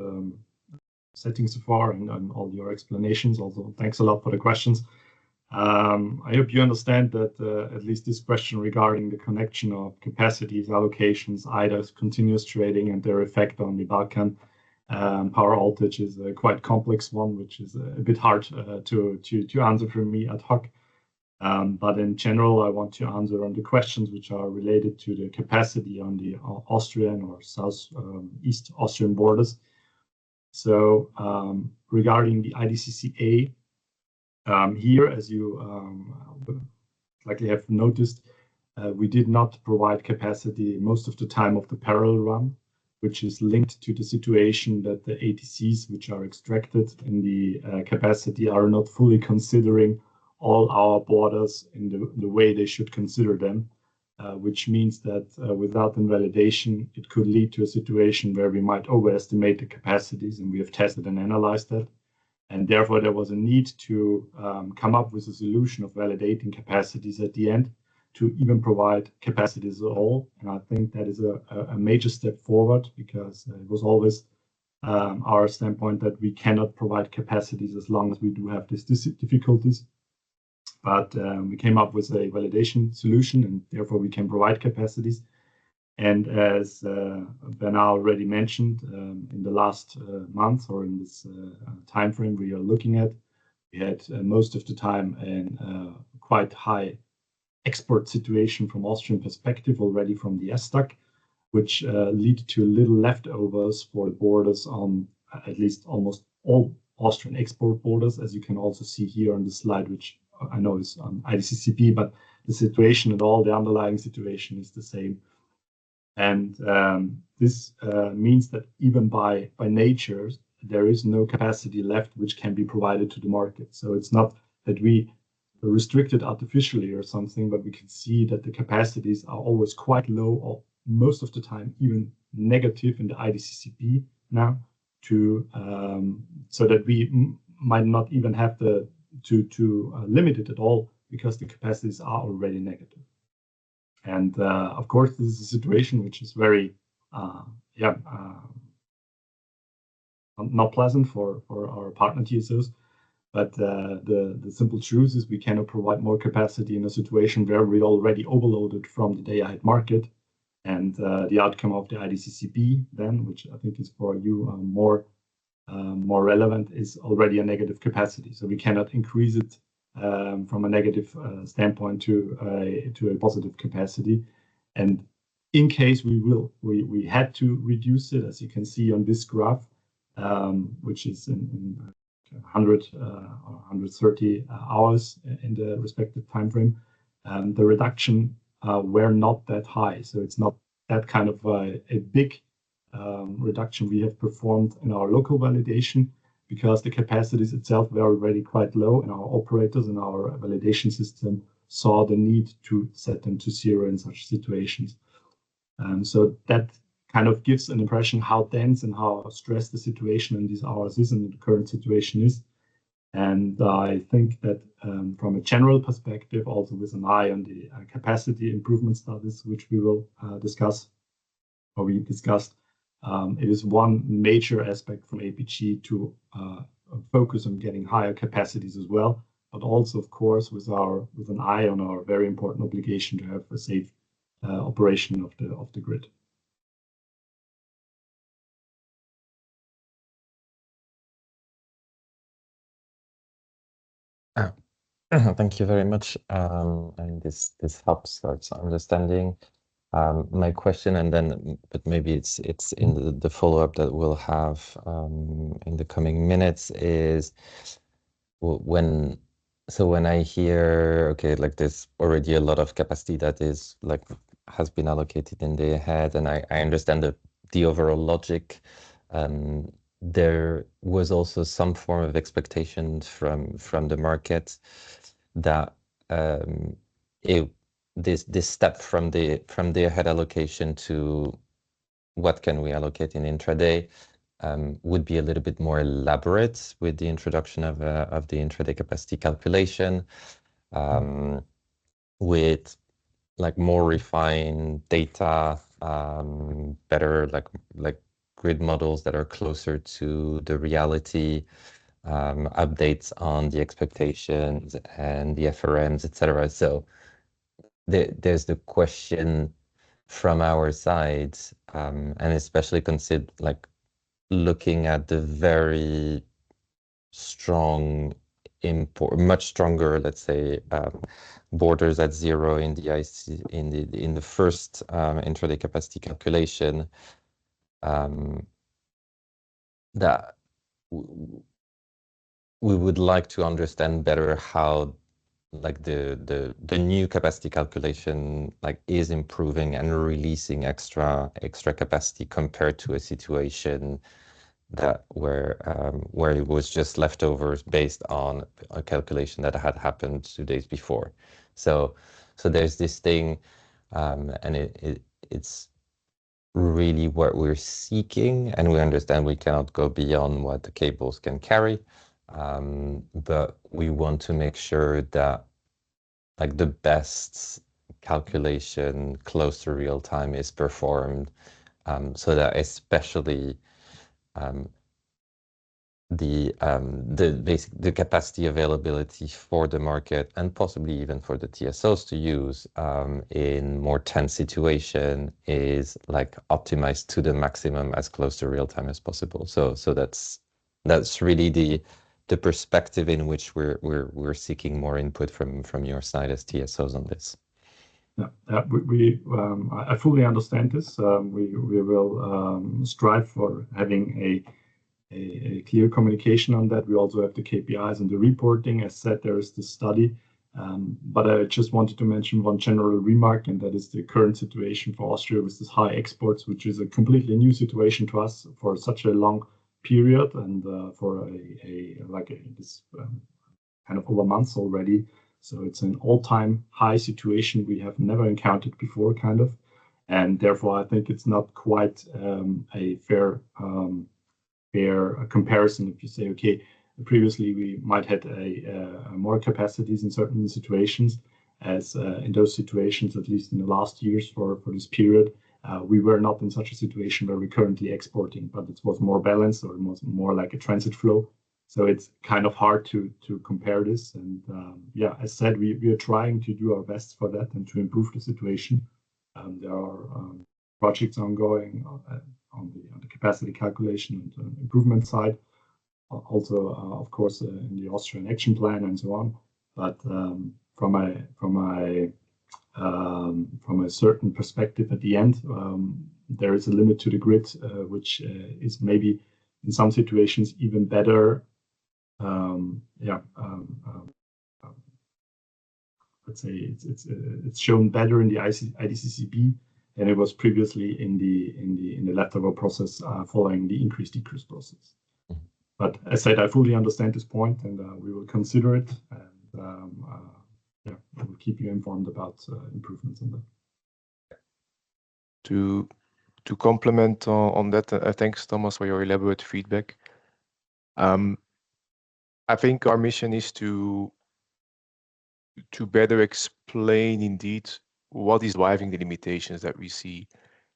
setting so far and all your explanations. Also, thanks a lot for the questions. I hope you understand that at least this question regarding the connection of capacities, allocations, IDAs, continuous trading, and their effect on the Balkan power outage is a quite complex one, which is a bit hard to answer for me ad hoc. But in general, I want to answer on the questions which are related to the capacity on the Austrian or southeast Austrian borders. So regarding the IDCCA, here, as you likely have noticed, we did not provide capacity most of the time of the parallel run, which is linked to the situation that the ATCs which are extracted in the capacity are not fully considering all our borders in the way they should consider them, which means that without invalidation, it could lead to a situation where we might overestimate the capacities, and we have tested and analyzed that. And therefore, there was a need to come up with a solution of validating capacities at the end to even provide capacities at all. And I think that is a major step forward, because it was always our standpoint that we cannot provide capacities as long as we do have these difficulties. but we came up with a validation solution, and therefore we can provide capacities. And as Bernard already mentioned, in the last month or in this time frame we are looking at, we had most of the time a quite high export situation from Austrian perspective already from the STAC, which lead to little leftovers for the borders on at least almost all Austrian export borders, as you can also see here on the slide, which I know is on IDCCP, but the situation and all the underlying situation is the same. And this means that even by nature, there is no capacity left which can be provided to the market. So it's not that we restricted artificially or something, but we can see that the capacities are always quite low, or most of the time even negative in the IDCCP now, to so that we might not even have to limit it at all, because the capacities are already negative. And of course, this is a situation which is very, not pleasant for our partner TSOs. But the simple truth is we cannot provide more capacity in a situation where we already overloaded from the day-ahead market. And the outcome of the IDCCP then, which I think is for you more relevant, is already a negative capacity. So we cannot increase it from a negative standpoint to a positive capacity. And in case we had to reduce it, as you can see on this graph, which is in 100 or 130 hours in the respective time frame, the reduction were not that high. So it's not that kind of a big reduction we have performed in our local validation, because the capacities itself were already quite low, and our operators and our validation system saw the need to set them to zero in such situations. So that kind of gives an impression how dense and how stressed the situation in these hours is and the current situation is. And I think that from a general perspective, also with an eye on the capacity improvement studies, which we will discuss, or we discussed, it is one major aspect from APG to focus on getting higher capacities as well, but also, of course, with an eye on our very important obligation to have a safe operation of the grid. Thank you very much. And this helps starts understanding my question, and then, but maybe it's in the follow-up that we'll have in the coming minutes is when I hear, okay, like there's already a lot of capacity that is like has been allocated in the head, and I understand the overall logic. There was also some form of expectation from the market that this step from the head allocation to what can we allocate in intraday would be a little bit more elaborate with the introduction of the intraday capacity calculation, with like more refined data, better like grid models that are closer to the reality, updates on the expectations and the FRMs, etc. So there's the question from our side, and especially consider like looking at the very strong much stronger, let's say, borders at zero in the IC in the first intraday capacity calculation, that we would like to understand better how like the new capacity calculation like is improving and releasing extra capacity compared to a situation that where it was just leftovers based on a calculation that had happened 2 days before. So there's this thing, and it's really what we're seeking, and we understand we cannot go beyond what the cables can carry, but we want to make sure that like the best calculation close to real time is performed, so that especially the capacity availability for the market and possibly even for the TSOs to use in more tense situation is like optimized to the maximum as close to real time as possible. So that's really the perspective in which we're seeking more input from your side as TSOs on this. Yeah, I fully understand this. We will strive for having a clear communication on that. We also have the KPIs and the reporting. As said, there is the study. But I just wanted to mention one general remark, and that is the current situation for Austria with this high exports, which is a completely new situation to us for such a long period and for this kind of over months already. So it's an all-time high situation we have never encountered before, kind of. And therefore, I think it's not quite a fair comparison if you say, okay, previously we might had more capacities in certain situations, as in those situations, at least in the last years for this period, we were not in such a situation where we're currently exporting, but it was more balanced, or it was more like a transit flow. So it's kind of hard to compare this. And yeah, as said, we are trying to do our best for that and to improve the situation. There are projects ongoing on the capacity calculation and improvement side, also of course in the Austrian action plan and so on. But from a certain perspective at the end, there is a limit to the grid, which is maybe in some situations even better. Let's say it's shown better in the IDCCB than it was previously in the Leftover process following the increase-decrease process. But as said, I fully understand this point, and we will consider it, and yeah, I will keep you informed about improvements on that. To complement on that, thanks Thomas for your elaborate feedback. I think our mission is to better explain indeed what is driving the limitations that we see,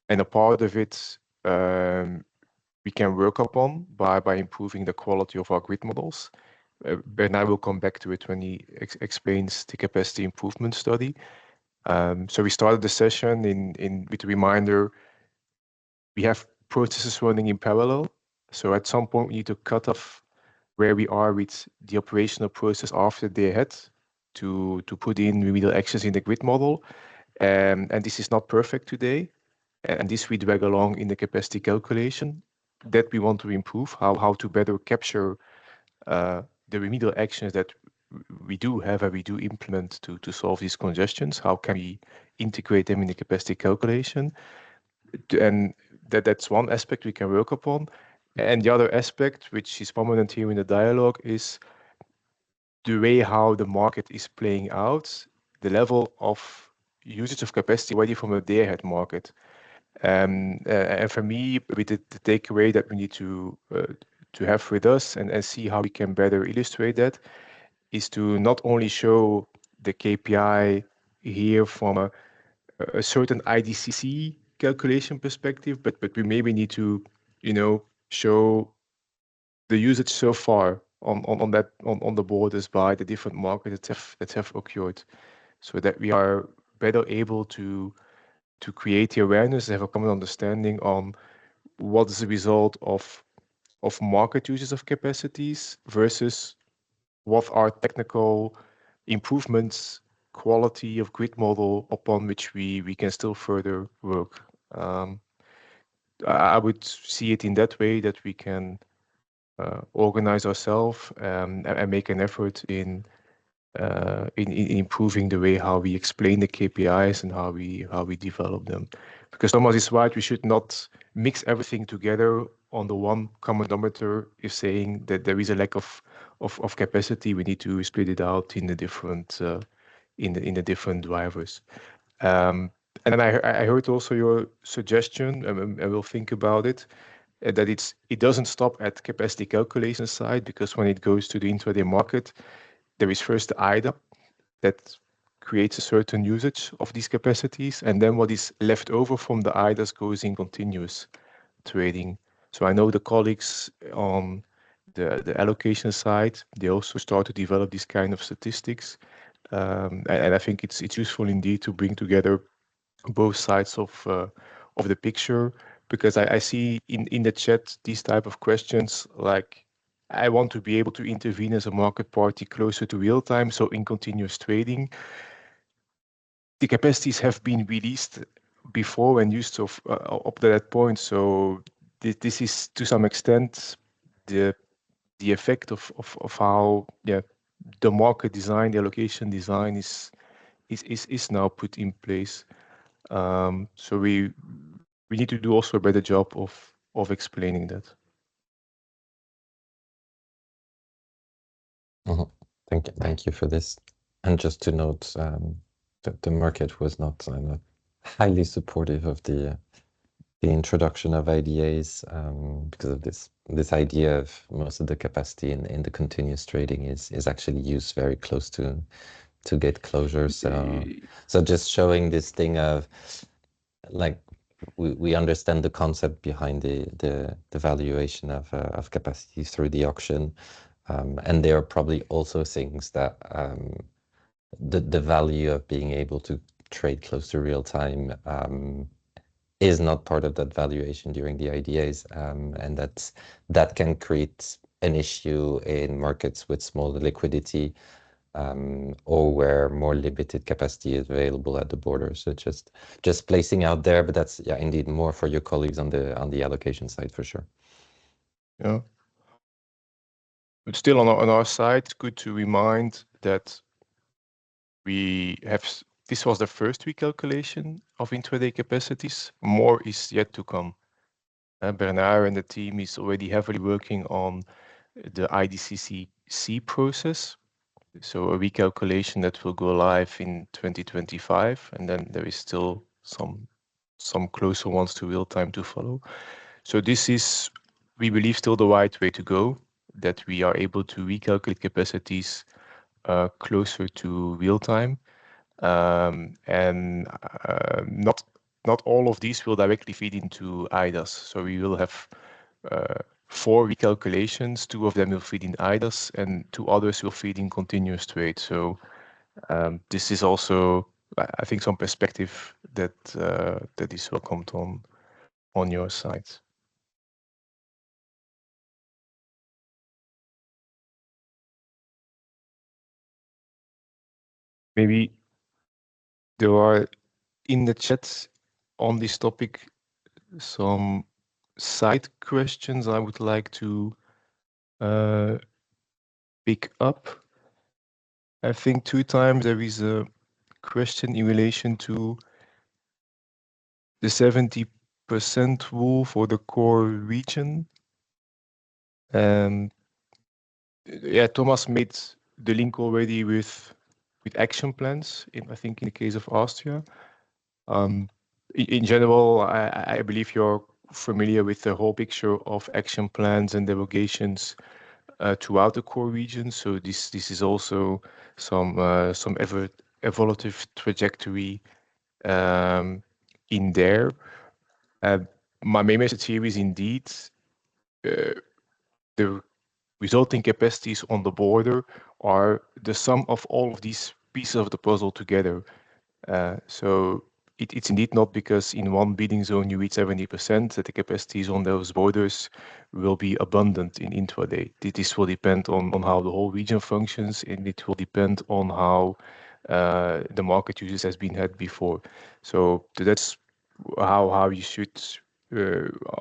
and a part of it we can work upon by improving the quality of our grid models. And I will come back to it when he explains the capacity improvement study. So we started the session with a reminder: we have processes running in parallel. So at some point we need to cut off where we are with the operational process after day ahead to put in remedial actions in the grid model. And this is not perfect today. And this we drag along in the capacity calculation that we want to improve, how to better capture the remedial actions that we do have and we do implement to solve these congestions. How can we integrate them in the capacity calculation? And that's one aspect we can work upon. And the other aspect, which is prominent here in the dialogue, is the way how the market is playing out, the level of usage of capacity already from a day-ahead market. And for me, with the takeaway that we need to have with us and see how we can better illustrate that, is to not only show the KPI here from a certain IDCC calculation perspective, but we maybe need to, show the usage so far on the borders by the different markets that have occurred, so that we are better able to create the awareness and have a common understanding on what is the result of market uses of capacities versus what are technical improvements, quality of grid model upon which we can still further work. I would see it in that way, that we can organize ourselves and make an effort in improving the way how we explain the KPIs and how we develop them. Because Thomas is right, we should not mix everything together on the one common denominator. If saying that there is a lack of capacity, we need to split it out in the different different drivers. And then I heard also your suggestion, and I will think about it, that it doesn't stop at capacity calculation side, because when it goes to the intraday market, there is first the IDA that creates a certain usage of these capacities, and then what is left over from the IDAs goes in continuous trading. So I know the colleagues on the allocation side, they also start to develop these kind of statistics. And I think it's useful indeed to bring together both sides of the picture, because I see in the chat these type of questions like, I want to be able to intervene as a market party closer to real time, so in continuous trading. The capacities have been released before and used up to that point, so this is to some extent the effect of how the market design, the allocation design is now put in place. So we need to do also a better job of explaining that. Thank you for this. And just to note that the market was not highly supportive of the introduction of IDAs because of this idea of most of the capacity in the continuous trading is actually used very close to gate closure. So just showing this thing of like we understand the concept behind the valuation of capacity through the auction, and there are probably also things that the value of being able to trade close to real time is not part of that valuation during the IDAs, and that can create an issue in markets with small liquidity, or where more limited capacity is available at the border. So just placing out there, but that's indeed more for your colleagues on the allocation side for sure. Yeah, but still on our side, it's good to remind that we have. This was the first recalculation of intraday capacities. More is yet to come. Bernard and the team is already heavily working on the IDCC process. So a recalculation that will go live in 2025, and then there is still some closer ones to real time to follow. So this is, we believe, still the right way to go, that we are able to recalculate capacities closer to real time. And not all of these will directly feed into IDAS. So we will have 4 recalculations. 2 of them will feed in IDAS, and 2 others will feed in continuous trade. So this is also, I think, some perspective that is welcomed on your side. Maybe there are in the chat on this topic some side questions I would like to pick up. I think 2 times there is a question in relation to the 70% rule for the core region. Thomas made the link already with action plans, I think in the case of Austria. In general, I believe you're familiar with the whole picture of action plans and derogations throughout the core region. So this is also some evolutive trajectory in there. My main message here is indeed the resulting capacities on the border are the sum of all of these pieces of the puzzle together. So it's indeed not because in one bidding zone you reach 70% that the capacities on those borders will be abundant in intraday. This will depend on how the whole region functions, and it will depend on how the market usage has been had before. So that's how you should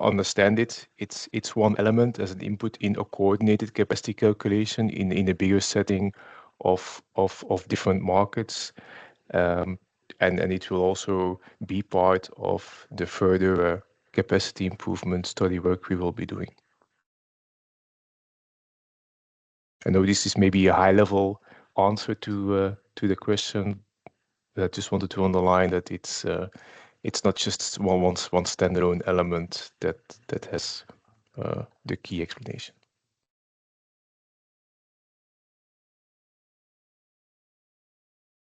understand it. It's one element as an input in a coordinated capacity calculation in a bigger setting of different markets. And it will also be part of the further capacity improvement study work we will be doing. I know this is maybe a high-level answer to the question, but I just wanted to underline that it's not just one standalone element that has the key explanation.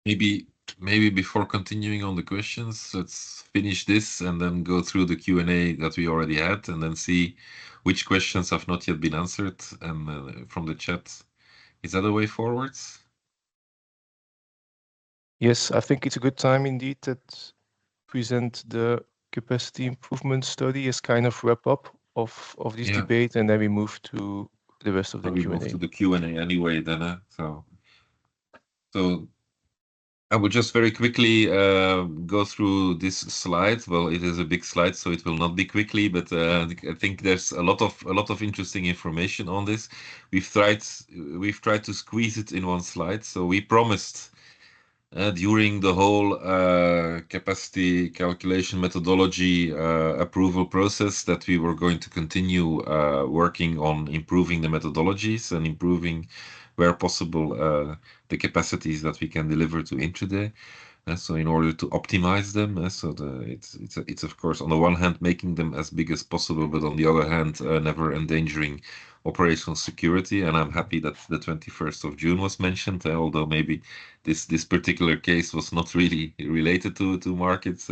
Maybe maybe before continuing on the questions, let's finish this and then go through the Q&A that we already had, and then see which questions have not yet been answered and from the chat. Is that a way forward? Yes, I think it's a good time indeed that present the capacity improvement study as kind of wrap up of this debate, and then we move to the rest of the Q&A. We move to the Q&A anyway then. So I will just very quickly go through this slide. Well, it is a big slide, so it will not be quickly, but I think there's a lot of interesting information on this. We've tried to squeeze it in one slide. So we promised during the whole capacity calculation methodology approval process that we were going to continue working on improving the methodologies and improving, where possible, the capacities that we can deliver to intraday. So in order to optimize them, it's of course on the one hand making them as big as possible, but on the other hand never endangering operational security. And I'm happy that the 21st of June was mentioned, although maybe this particular case was not really related to market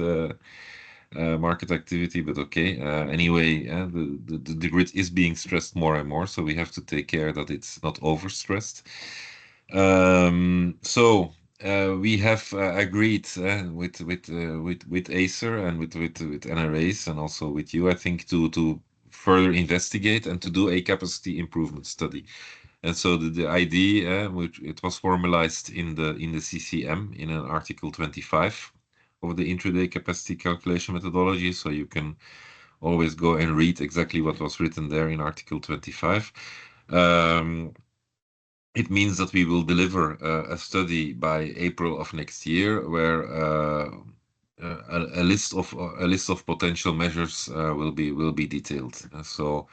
activity, but okay. Anyway, the grid is being stressed more and more, so we have to take care that it's not overstressed. So we have agreed with Acer and with NRAs and also with you, I think, to further investigate and to do a capacity improvement study. And so the idea, which it was formalized in the CCM in an Article 25 of the intraday capacity calculation methodology. So you can always go and read exactly what was written there in Article 25. It means that we will deliver a study by April of next year, where a list of potential measures will be detailed. So,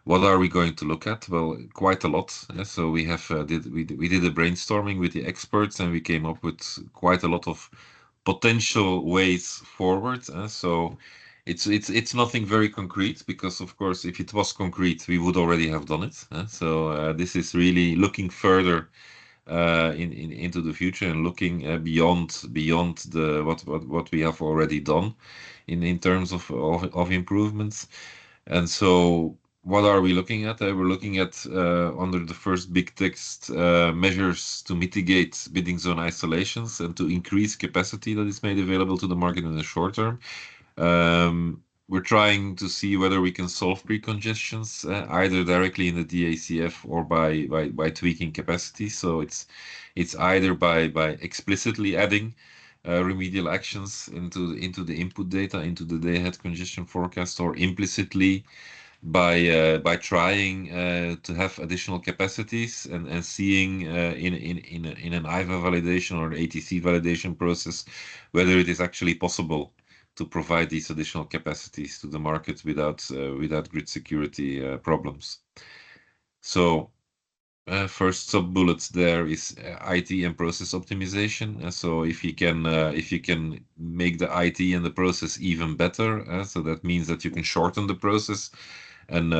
what are we going to look at? Well, quite a lot. So we have we did a brainstorming with the experts, and we came up with quite a lot of potential ways forward. So it's nothing very concrete, because of course if it was concrete we would already have done it. So this is really looking further into the future and looking beyond the what we have already done in terms of improvements. And so what are we looking at? We're looking at under the first big text measures to mitigate bidding zone isolations and to increase capacity that is made available to the market in the short term. We're trying to see whether we can solve precongestions either directly in the DACF or by tweaking capacity. So it's either by explicitly adding remedial actions into the input data, into the day-ahead congestion forecast, or implicitly by trying to have additional capacities and seeing in an IVA validation or ATC validation process whether it is actually possible to provide these additional capacities to the market without grid security problems. So first sub-bullet there is IT and process optimization. So if you can make the IT and the process even better, so that means that you can shorten the process and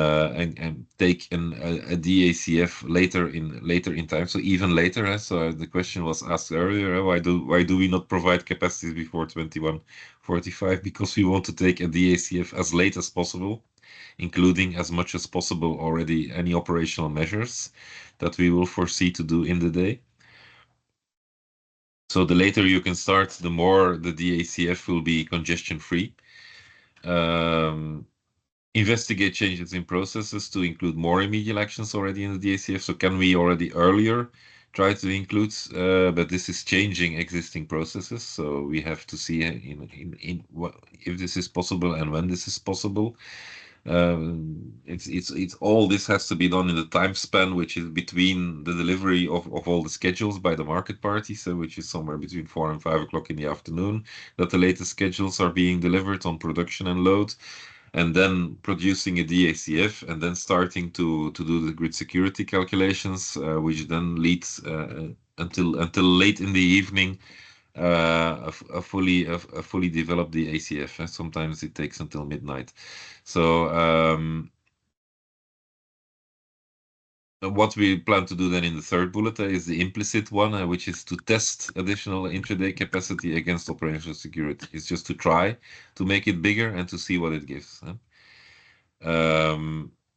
take a DACF later in time, so even later. So the question was asked earlier, why do we not provide capacities before 2145? Because we want to take a DACF as late as possible, including as much as possible already any operational measures that we will foresee to do in the day. So the later you can start, the more the DACF will be congestion free. Investigate changes in processes to include more remedial actions already in the DACF. So can we already earlier try to include, but this is changing existing processes. So we have to see in what, if this is possible and when this is possible. It's all this has to be done in the time span which is between the delivery of all the schedules by the market party, so which is somewhere between 4 and 5 o'clock in the afternoon, that the latest schedules are being delivered on production and load, and then producing a DACF, and then starting to do the grid security calculations, which then leads until late in the evening a fully developed DACF. Sometimes it takes until midnight. So what we plan to do then in the third bullet is the implicit one, which is to test additional intraday capacity against operational security. It's just to try to make it bigger and to see what it gives.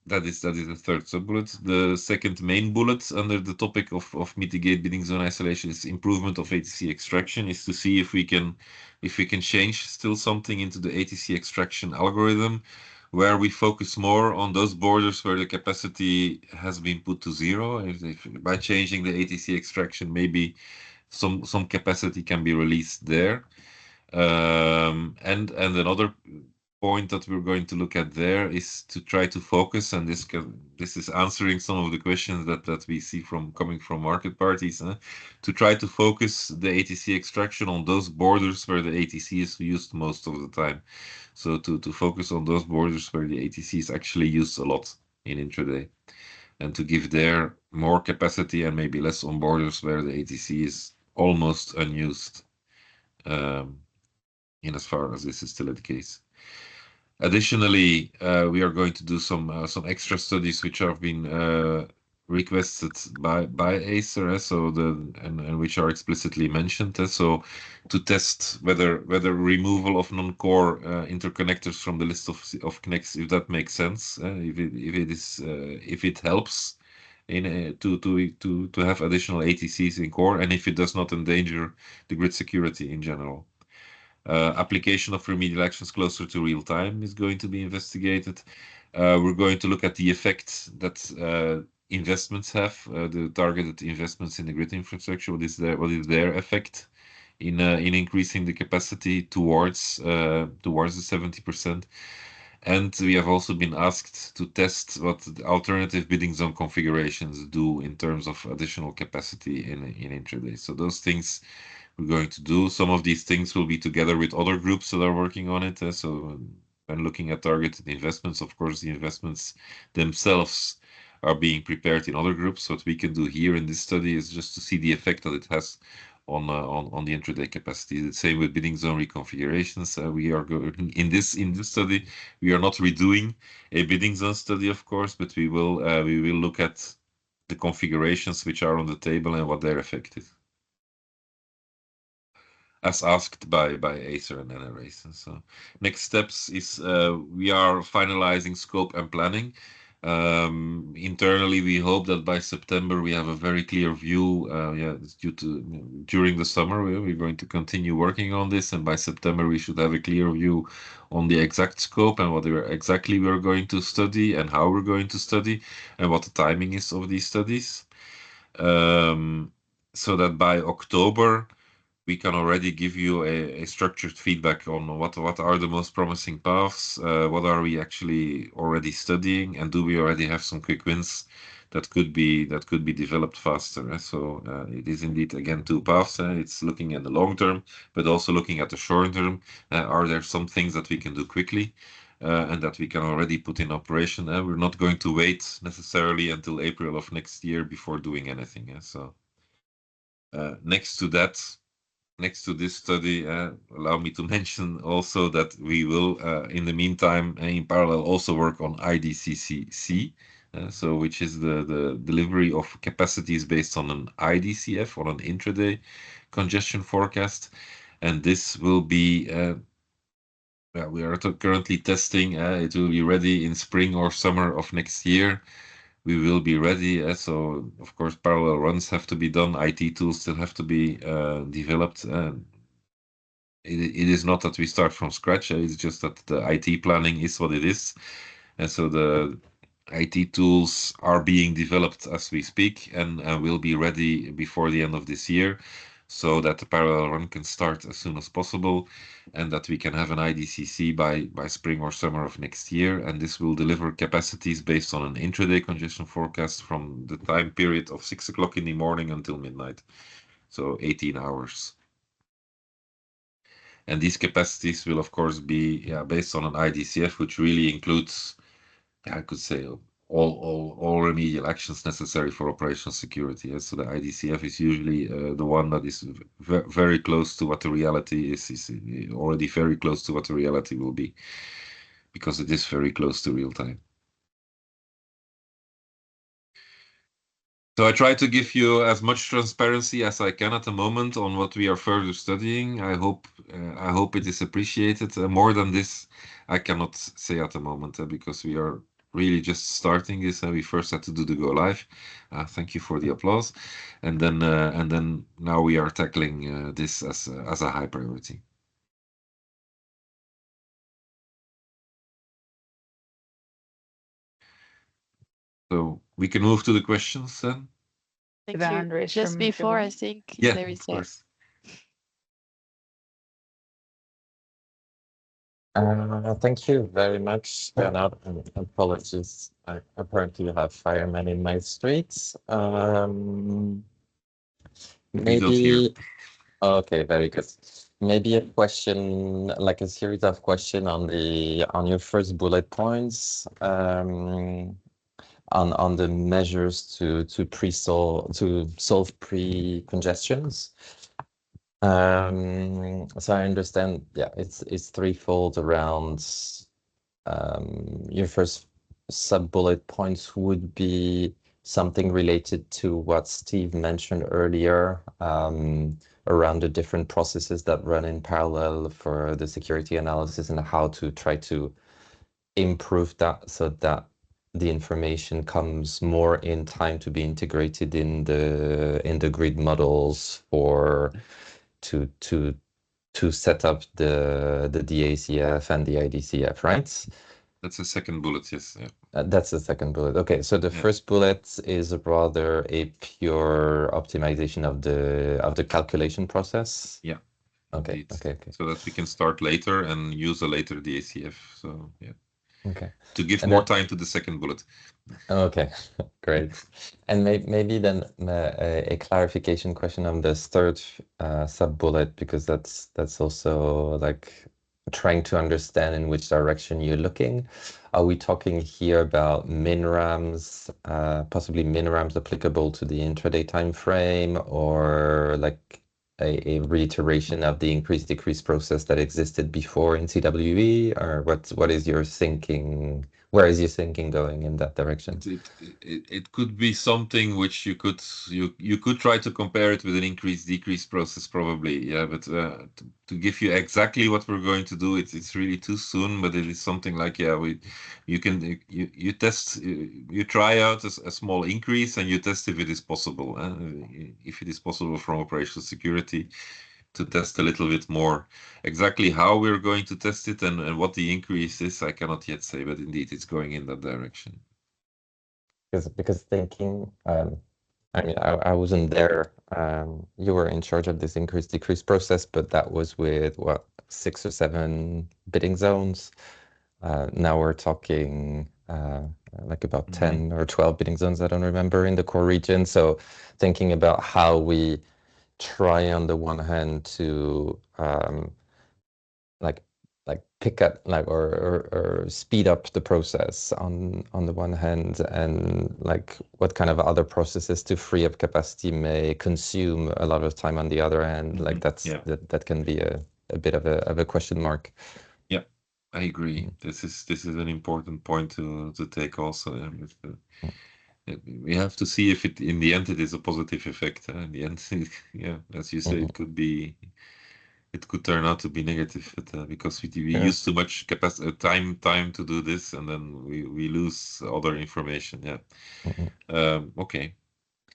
That is the third sub-bullet. The second main bullet under the topic of mitigate bidding zone isolation is improvement of ATC extraction, is to see if we can change still something into the ATC extraction algorithm, where we focus more on those borders where the capacity has been put to zero. If by changing the ATC extraction, maybe some capacity can be released there. And another point that we're going to look at there is to try to focus, and this is answering some of the questions that we see coming from market parties, to try to focus the ATC extraction on those borders where the ATC is used most of the time. So to focus on those borders where the ATC is actually used a lot in intraday, and to give there more capacity and maybe less on borders where the ATC is almost unused, in as far as this is still the case. Additionally, we are going to do some extra studies which have been requested by Acer, and which are explicitly mentioned. So to test whether removal of non-core interconnectors from the list of connects, if that makes sense, if it helps in to have additional ATCs in core, and if it does not endanger the grid security in general. Application of remedial actions closer to real time is going to be investigated. We're going to look at the effect that investments have, the targeted investments in the grid infrastructure. What is their effect in increasing the capacity towards the 70%? And we have also been asked to test what the alternative bidding zone configurations do in terms of additional capacity in intraday. So those things we're going to do. Some of these things will be together with other groups that are working on it. So when looking at targeted investments, of course, the investments themselves are being prepared in other groups. What we can do here in this study is just to see the effect that it has on the intraday capacity. The same with bidding zone reconfigurations. We are going in this study. We are not redoing a bidding zone study, of course, but we will look at the configurations which are on the table and what their effect is, as asked by Acer and NRAs. So next steps is we are finalizing scope and planning. Internally, we hope that by September we have a very clear view. It's during the summer we're going to continue working on this, and by September we should have a clear view on the exact scope and what exactly we're going to study and how we're going to study and what the timing is of these studies. So that by October we can already give you a structured feedback on what are the most promising paths, what are we actually already studying, and do we already have some quick wins that could be developed faster. So it is indeed again two paths. It's looking at the long term, but also looking at the short term. Are there some things that we can do quickly and that we can already put in operation? We're not going to wait necessarily until April of next year before doing anything. So next to this study, allow me to mention also that we will, in the meantime, in parallel, also work on IDCC, so which is the delivery of capacities based on an IDCF, on an intraday congestion forecast. And this will be, we are currently testing, it will be ready in spring or summer of next year. We will be ready. So, of course, parallel runs have to be done. IT tools still have to be developed. It is not that we start from scratch. It's just that the IT planning is what it is. And so the IT tools are being developed as we speak and will be ready before the end of this year, so that the parallel run can start as soon as possible and that we can have an IDCC by spring or summer of next year. And this will deliver capacities based on an intraday congestion forecast from the time period of 6 o'clock in the morning until midnight. So 18 hours. And these capacities will, of course, be based on an IDCF, which really includes, I could say, all remedial actions necessary for operational security. So the IDCF is usually the one that is very close to what the reality is already very close to what the reality will be, because it is very close to real time. So I try to give you as much transparency as I can at the moment on what we are further studying. I hope it is appreciated. More than this, I cannot say at the moment because we are really just starting this. We first had to do the go live. Thank you for the applause, and then now we are tackling this as a high priority. So we can move to the questions then. Thank The you. hand raised Just from before, I Siobhan. think Yeah, there is of course. Thank you very much, Bernard, and apologies. I apparently have firemen in my streets. We don't hear. Maybe, okay, very good. Maybe a question, like a series of questions on your first bullet points, on the measures to solve pre-congestions. So I understand, yeah, it's threefold around. Your first sub-bullet points would be something related to what Steve mentioned earlier, around the different processes that run in parallel for the security analysis and how to try to improve that so that the information comes more in time to be integrated in the grid models to set up the DACF and the IDCF, right? That's the second bullet, yes. Yeah. That's the second bullet. Okay, so the Yeah. first bullet is rather a pure optimization of the calculation process. Yeah. Okay. Indeed. Okay. Okay. So that we can start later and use a later DACF. So yeah. Okay. To give And more then- time to the second bullet. Okay, great. And maybe then a clarification question on this third sub-bullet, because that's also like trying to understand in which direction you're looking. Are we talking here about min-RAMs, possibly min-RAMs applicable to the intraday time frame, or like a reiteration of the increase-decrease process that existed before in CWE, or what is your thinking? Where is your thinking going in that direction? It could be something which you could try to compare it with an increase-decrease process, probably. Yeah, but to give you exactly what we're going to do, it's really too soon. But it is something like, yeah, you test, you try out a small increase and you test if it is possible. If it is possible from operational security to test a little bit more. Exactly how we're going to test it and what the increase is, I cannot yet say, but indeed it's going in that direction. Because thinking, I mean, I wasn't there. You were in charge of this increase-decrease process, but that was with what, 6 or 7 bidding zones. Now we're talking like about 10 or 12 bidding zones, I don't remember, in the core region. So thinking about how we try on the one hand to like pick up like or speed up the process on the one hand, and like what kind of other processes to free up capacity may consume a lot of time on the other hand. Like that can be a bit of a question mark. Yeah, I agree. This is an important point to take also. We have to see if it in the end it is a positive effect. In the end, yeah, as you say, it could turn out to be negative, but, because we use too much capacity, time to do this, and then we lose other information. Yeah. Okay.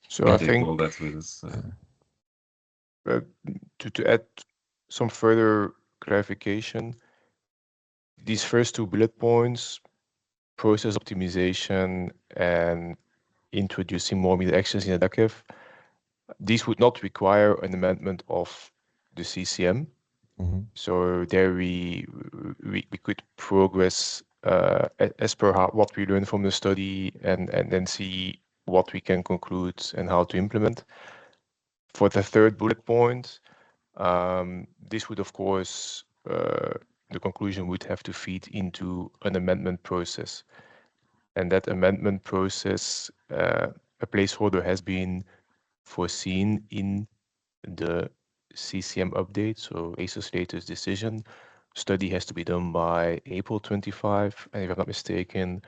So I think all that with us. to add some further clarification, these first 2 bullet points, process optimization and introducing more immediate actions in the DACF, these would not require an amendment of the CCM. So there we could progress as per what we learned from the study, and then see what we can conclude and how to implement. For the third bullet point, this would, of course, the conclusion would have to feed into an amendment process. And that amendment process, a placeholder has been foreseen in the CCM update, so ASOS latest decision. Study has to be done by April 25, and if I'm not mistaken,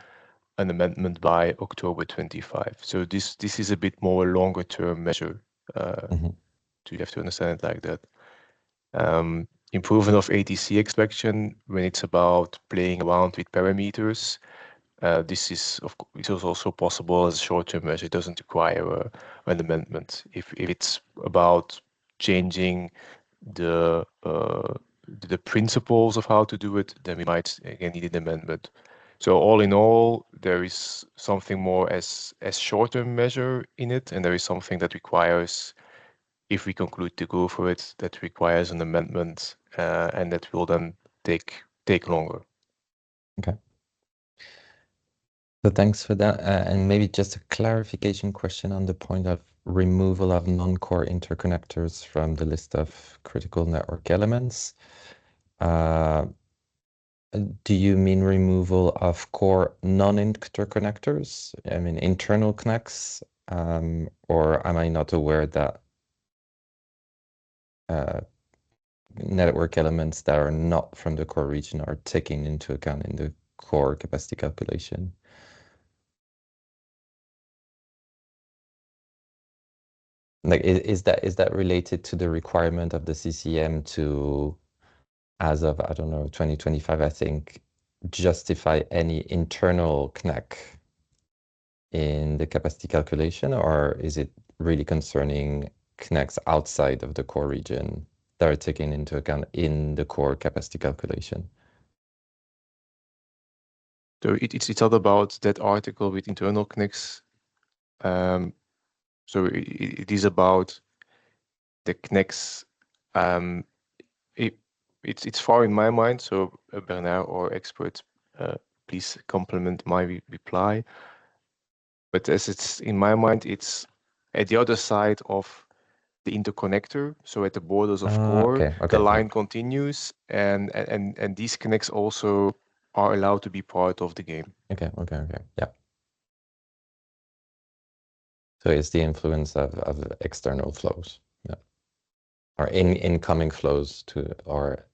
an amendment by October 25. So this is a bit more longer term measure. So you have to understand it like that. Improvement of ATC extraction when it's about playing around with parameters. This is also possible as a short-term measure. It doesn't require an amendment. If it's about changing the principles of how to do it, then we might again need an amendment. So all in all, there is something more as short-term measure in it, and there is something that requires, if we conclude to go for it, that requires an amendment, and that will then take longer. Okay. So thanks for that. And maybe just a clarification question on the point of removal of non-core interconnectors from the list of critical network elements. Do you mean removal of core non-interconnectors? I mean internal connects, or am I not aware that network elements that are not from the core region are taken into account in the core capacity calculation? Like, is that related to the requirement of the CCM to, as of, I don't know, 2025, I think, justify any internal CNEC in the capacity calculation, or is it really concerning CNECs outside of the core region that are taken into account in the core capacity calculation? So it's all about that article with internal CNECs. So it is about the CNECs. It's far in my mind. So Bernard or experts, please complement my reply. But as it's in my mind, it's at the other side of the interconnector. So at the borders of core, okay, the line continues, and these CNECs also are allowed to be part of the game. Okay, yeah. So it's the influence of external flows, yeah, or incoming flows or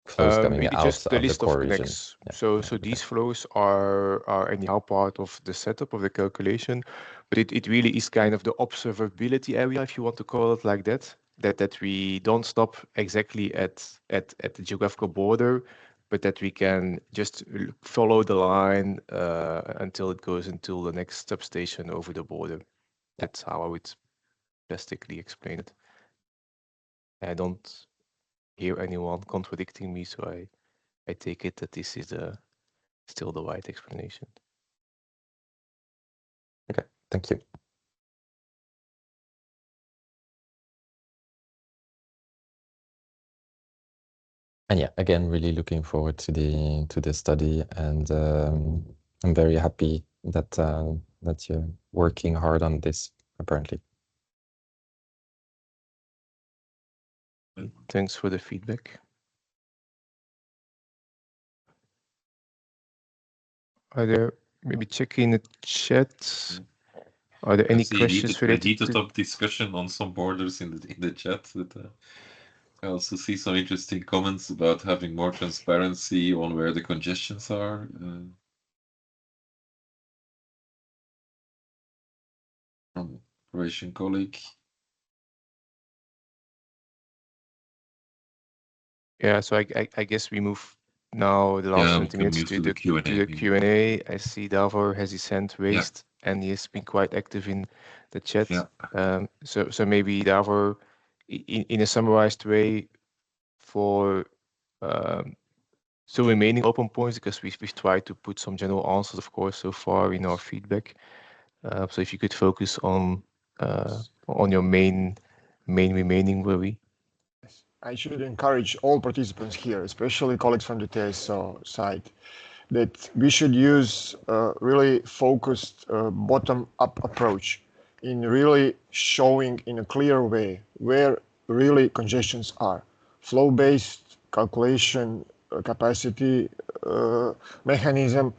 flows coming out just the of the list core of region. CNECs. Yeah, So these flows are anyhow part of the setup of the calculation, but it really is kind of the observability area, if you want to call it like that. That we don't stop exactly at the geographical border, but that we can just follow the line until it goes until the next substation over the border. That's how I would plastically explain it. I don't hear anyone contradicting me, so I take it that this is still the right explanation. Okay, thank you. And yeah, again, really looking forward to the study, and I'm very happy that you're working hard on this. Apparently. Thanks for the feedback. Are there, maybe checking the chat, are there any questions related to heated up discussion on some borders in the chat? I also see some interesting comments about having more transparency on where the congestions are. From Croatian colleague. Yeah, so I guess we move now the last 20 minutes to the Q&A. I see Davor has his hand raised, and he has been quite active in the chat. So maybe Davor, in a summarized way, for so remaining open points, because we've tried to put some general answers, of course, so far in our feedback. So if you could focus on your main remaining worry. I should encourage all participants here, especially colleagues from the TSO side, that we should use a really focused bottom-up approach in really showing in a clear way where really congestions are. Flow-based calculation capacity mechanism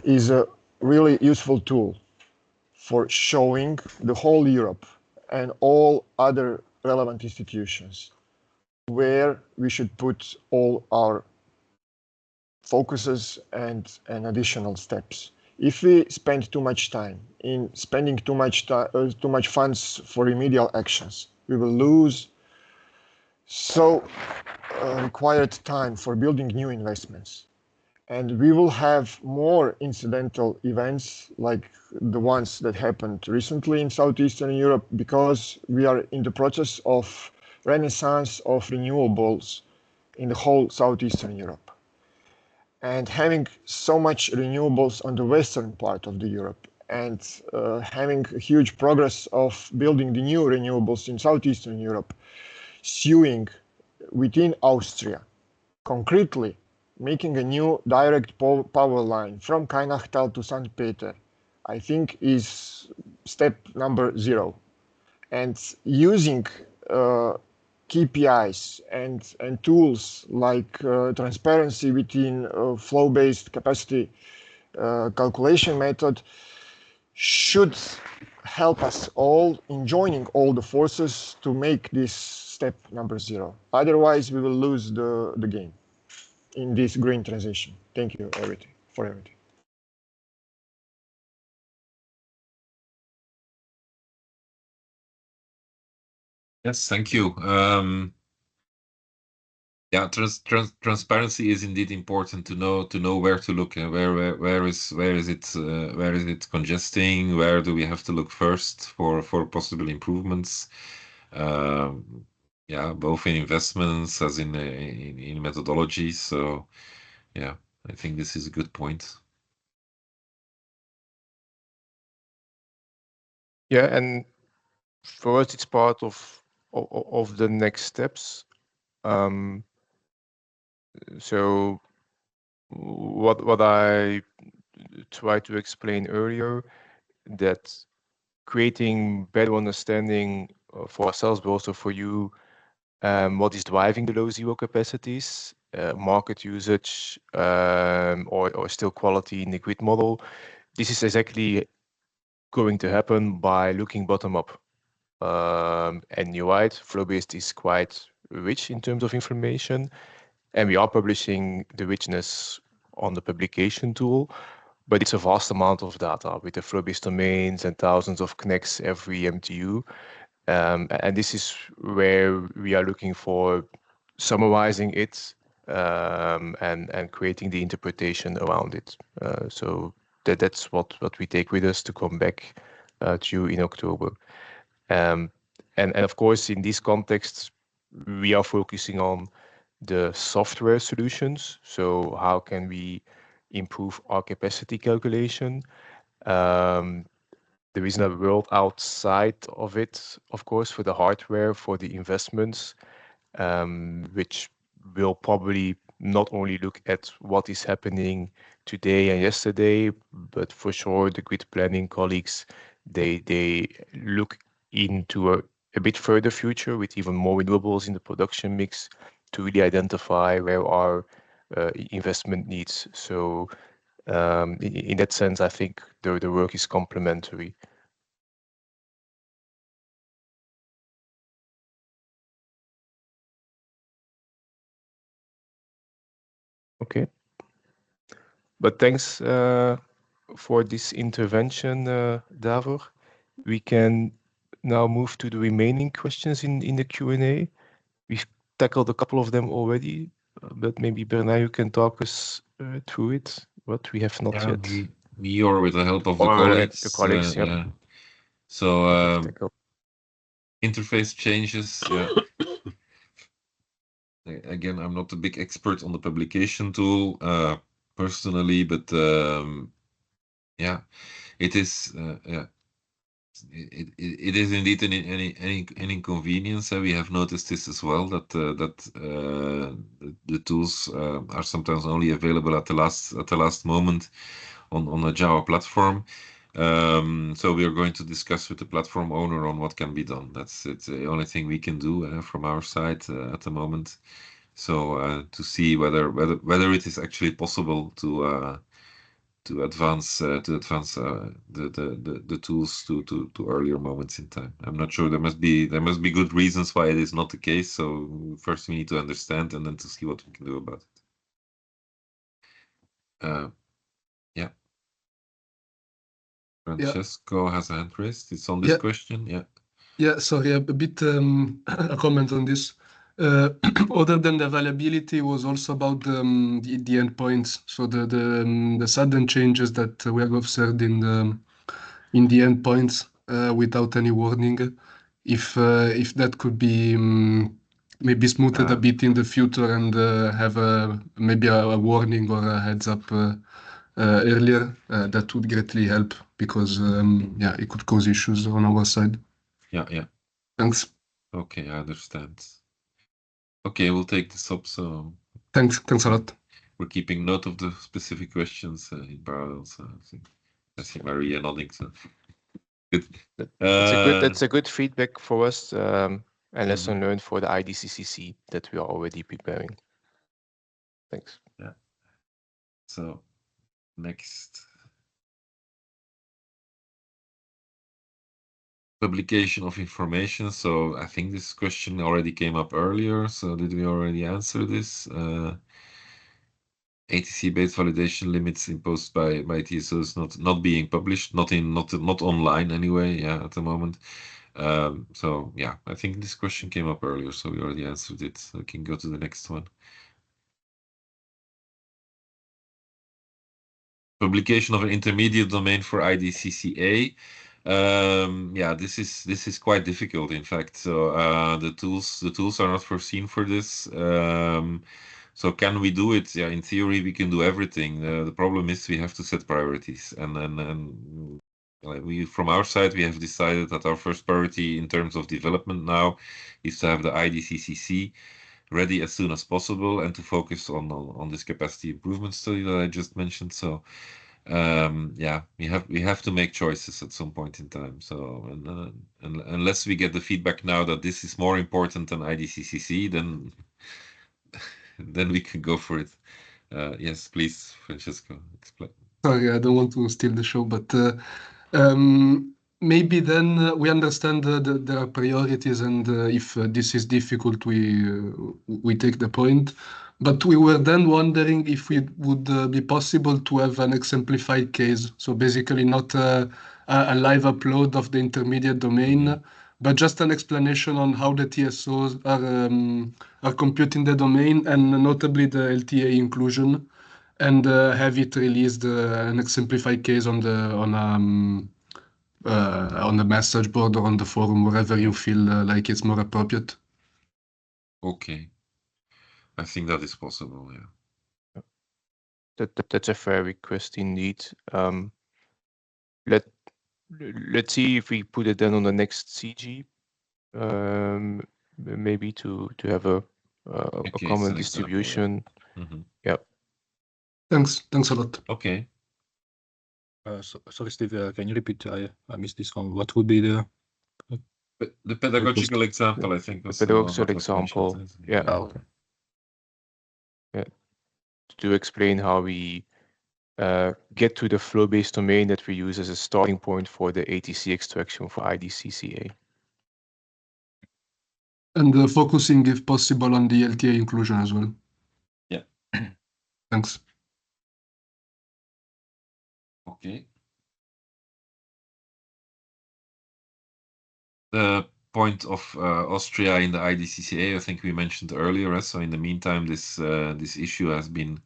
is a really useful tool for showing the whole Europe and all other relevant institutions where we should put all our focuses and additional steps If we spend too much time in spending too much funds for remedial actions, we will lose required time for building new investments. And we will have more incidental events like the ones that happened recently in Southeastern Europe, because we are in the process of renaissance of renewables in the whole Southeastern Europe. And having so much renewables on the western part of the Europe, and having a huge progress of building the new renewables in Southeastern Europe, suing within Austria, concretely making a new direct power line from Kainachtal to St. Peter, I think is step number 0. And using KPIs and tools like transparency within flow-based capacity calculation method should help us all in joining all the forces to make this step number 0. Otherwise, we will lose the game in this green transition. Thank you for everything. Yes, thank you. Yeah, transparency is indeed important to know where to look and where is it congesting, where do we have to look first for possible improvements. Yeah, both in investments as in methodology. So yeah, I think this is a good point. Yeah, and for us, it's part of the next steps. So what I tried to explain earlier, that creating better understanding for ourselves, but also for you, what is driving the low zero capacities, market usage, or still quality in the grid model. This is exactly going to happen by looking bottom up. And you're right, flow-based is quite rich in terms of information, and we are publishing the richness on the publication tool, but it's a vast amount of data with the flow-based domains and thousands of connects every MTU. And this is where we are looking for summarizing it and creating the interpretation around it. So that's what we take with us to come back to you in October. And of course, in this context, we are focusing on the software solutions. So how can we improve our capacity calculation? There is a world outside of it, of course, for the hardware, for the investments, which will probably not only look at what is happening today and yesterday, but for sure the grid planning colleagues, they look into a bit further future with even more renewables in the production mix to really identify where our investment needs. So in that sense, I think the work is complementary. Okay. But thanks for this intervention, Davor. We can now move to the remaining questions in the Q&A. We've tackled a couple of them already, but maybe Bernard, you can talk us through it, what we have not yet. Me or with the help of the colleagues. The colleagues, yeah. Yeah. So interface changes, yeah. Again, I'm not a big expert on the publication tool personally, but yeah, it is yeah. It is indeed an inconvenience. We have noticed this as well, that the tools are sometimes only available at the last moment on a Java platform. So we are going to discuss with the platform owner on what can be done. It's the only thing we can do from our side at the moment. So to see whether it is actually possible to advance the tools to earlier moments in time. I'm not sure. There must be good reasons why it is not the case. So first we need to understand and then to see what we can do about it. Yeah. Francesco has a hand raised. It's on this question. Yeah. Yeah, sorry, a bit a comment on this. Other than the availability was also about the endpoints. So the sudden changes that we have observed in the endpoints without any warning. If that could be maybe smoothed a bit in the future and have maybe a warning or a heads up earlier, that would greatly help because yeah, it could cause issues on our side. Yeah. Thanks. Okay, I understand. Okay, we'll take this up. So thanks a lot. We're keeping note of the specific questions in parallel. So I see Maria nodding. So good. That's a good feedback for us and lesson learned for the IDCCC that we are already preparing. Thanks. Yeah. So next. Publication of information. So I think this question already came up earlier. So did we already answer this? ATC-based validation limits imposed by TSOs not being published, not online anyway. Yeah, at the moment. So yeah, I think this question came up earlier, so we already answered it. So we can go to the next one. Publication of an intermediate domain for IDCCA. Yeah, this is quite difficult, in fact. So the tools are not foreseen for this. So can we do it? Yeah, in theory we can do everything. The problem is we have to set priorities, and we from our side we have decided that our first priority in terms of development now is to have the IDCCC ready as soon as possible and to focus on this capacity improvement study that I just mentioned. So yeah, we have to make choices at some point in time. So and unless we get the feedback now that this is more important than IDCCC, then we can go for it. Yes, please, Francesco, explain. Sorry, I don't want to steal the show, but maybe then we understand there are priorities, and if this is difficult, we take the point. But we were then wondering if it would be possible to have an exemplified case. So basically not a live upload of the intermediate domain, but just an explanation on how the TSOs are computing the domain and notably the LTA inclusion, and have it released an exemplified case on the message board or on the forum, wherever you feel like it's more appropriate. Okay. I think that is possible, yeah. That's a fair request indeed. Let's see if we put it then on the next CG, maybe to have a common distribution. Yeah. Thanks a lot. Okay. Sorry, Steve, can you repeat? I missed this one. What would be the pedagogical example? I think the pedagogical example. Yeah. Okay. Yeah. To explain how we get to the flow-based domain that we use as a starting point for the ATC extraction for IDCCA. And focusing, if possible, on the LTA inclusion as well. Yeah. Thanks. Okay. The point of Austria in the IDCCA, I think we mentioned earlier. So in the meantime, this issue has been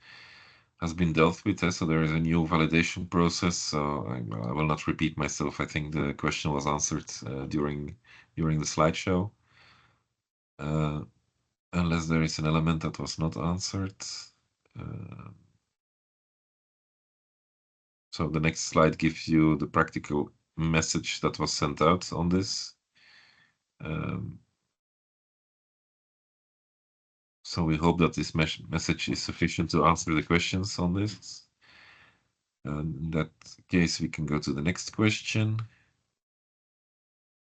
dealt with. So there is a new validation process. So I will not repeat myself. I think the question was answered during the slideshow. Unless there is an element that was not answered. So the next slide gives you the practical message that was sent out on this. So we hope that this message is sufficient to answer the questions on this. In that case, we can go to the next question,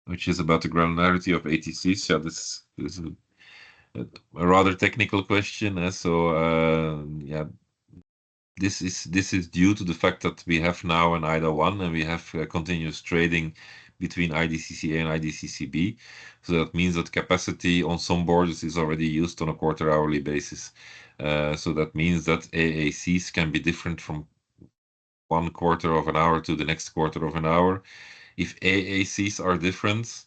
which is about the granularity of ATCs. Yeah, this is a rather technical question. So yeah, this is due to the fact that we have now an IDA1 and we have continuous trading between IDCCA and IDCCB. So that means that capacity on some boards is already used on a quarter-hourly basis. So that means that AACs can be different from one quarter of an hour to the next quarter of an hour. If AACs are different,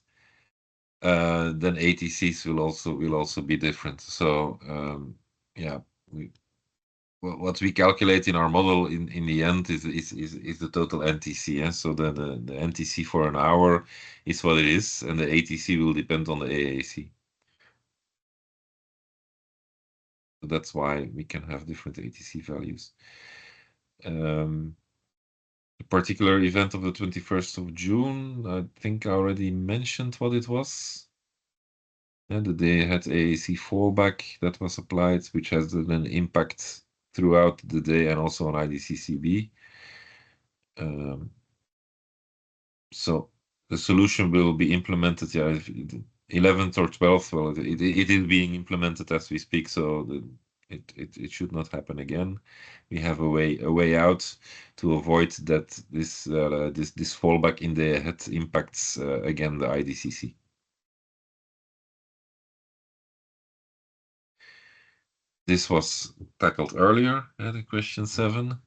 then ATCs will also be different. So yeah, what we calculate in our model in the end is the total NTC. Yeah? So the NTC for an hour is what it is, and the ATC will depend on the AAC. So that's why we can have different ATC values. The particular event of the 21st of June, I think I already mentioned what it was. And they had AAC fallback that was applied, which has an impact throughout the day and also on IDCCB. So the solution will be implemented, yeah, 11th or 12th. Well, it is being implemented as we speak, so it should not happen again. We have a way out to avoid that this fallback in the head impacts again the IDCC. This was tackled earlier at question 7,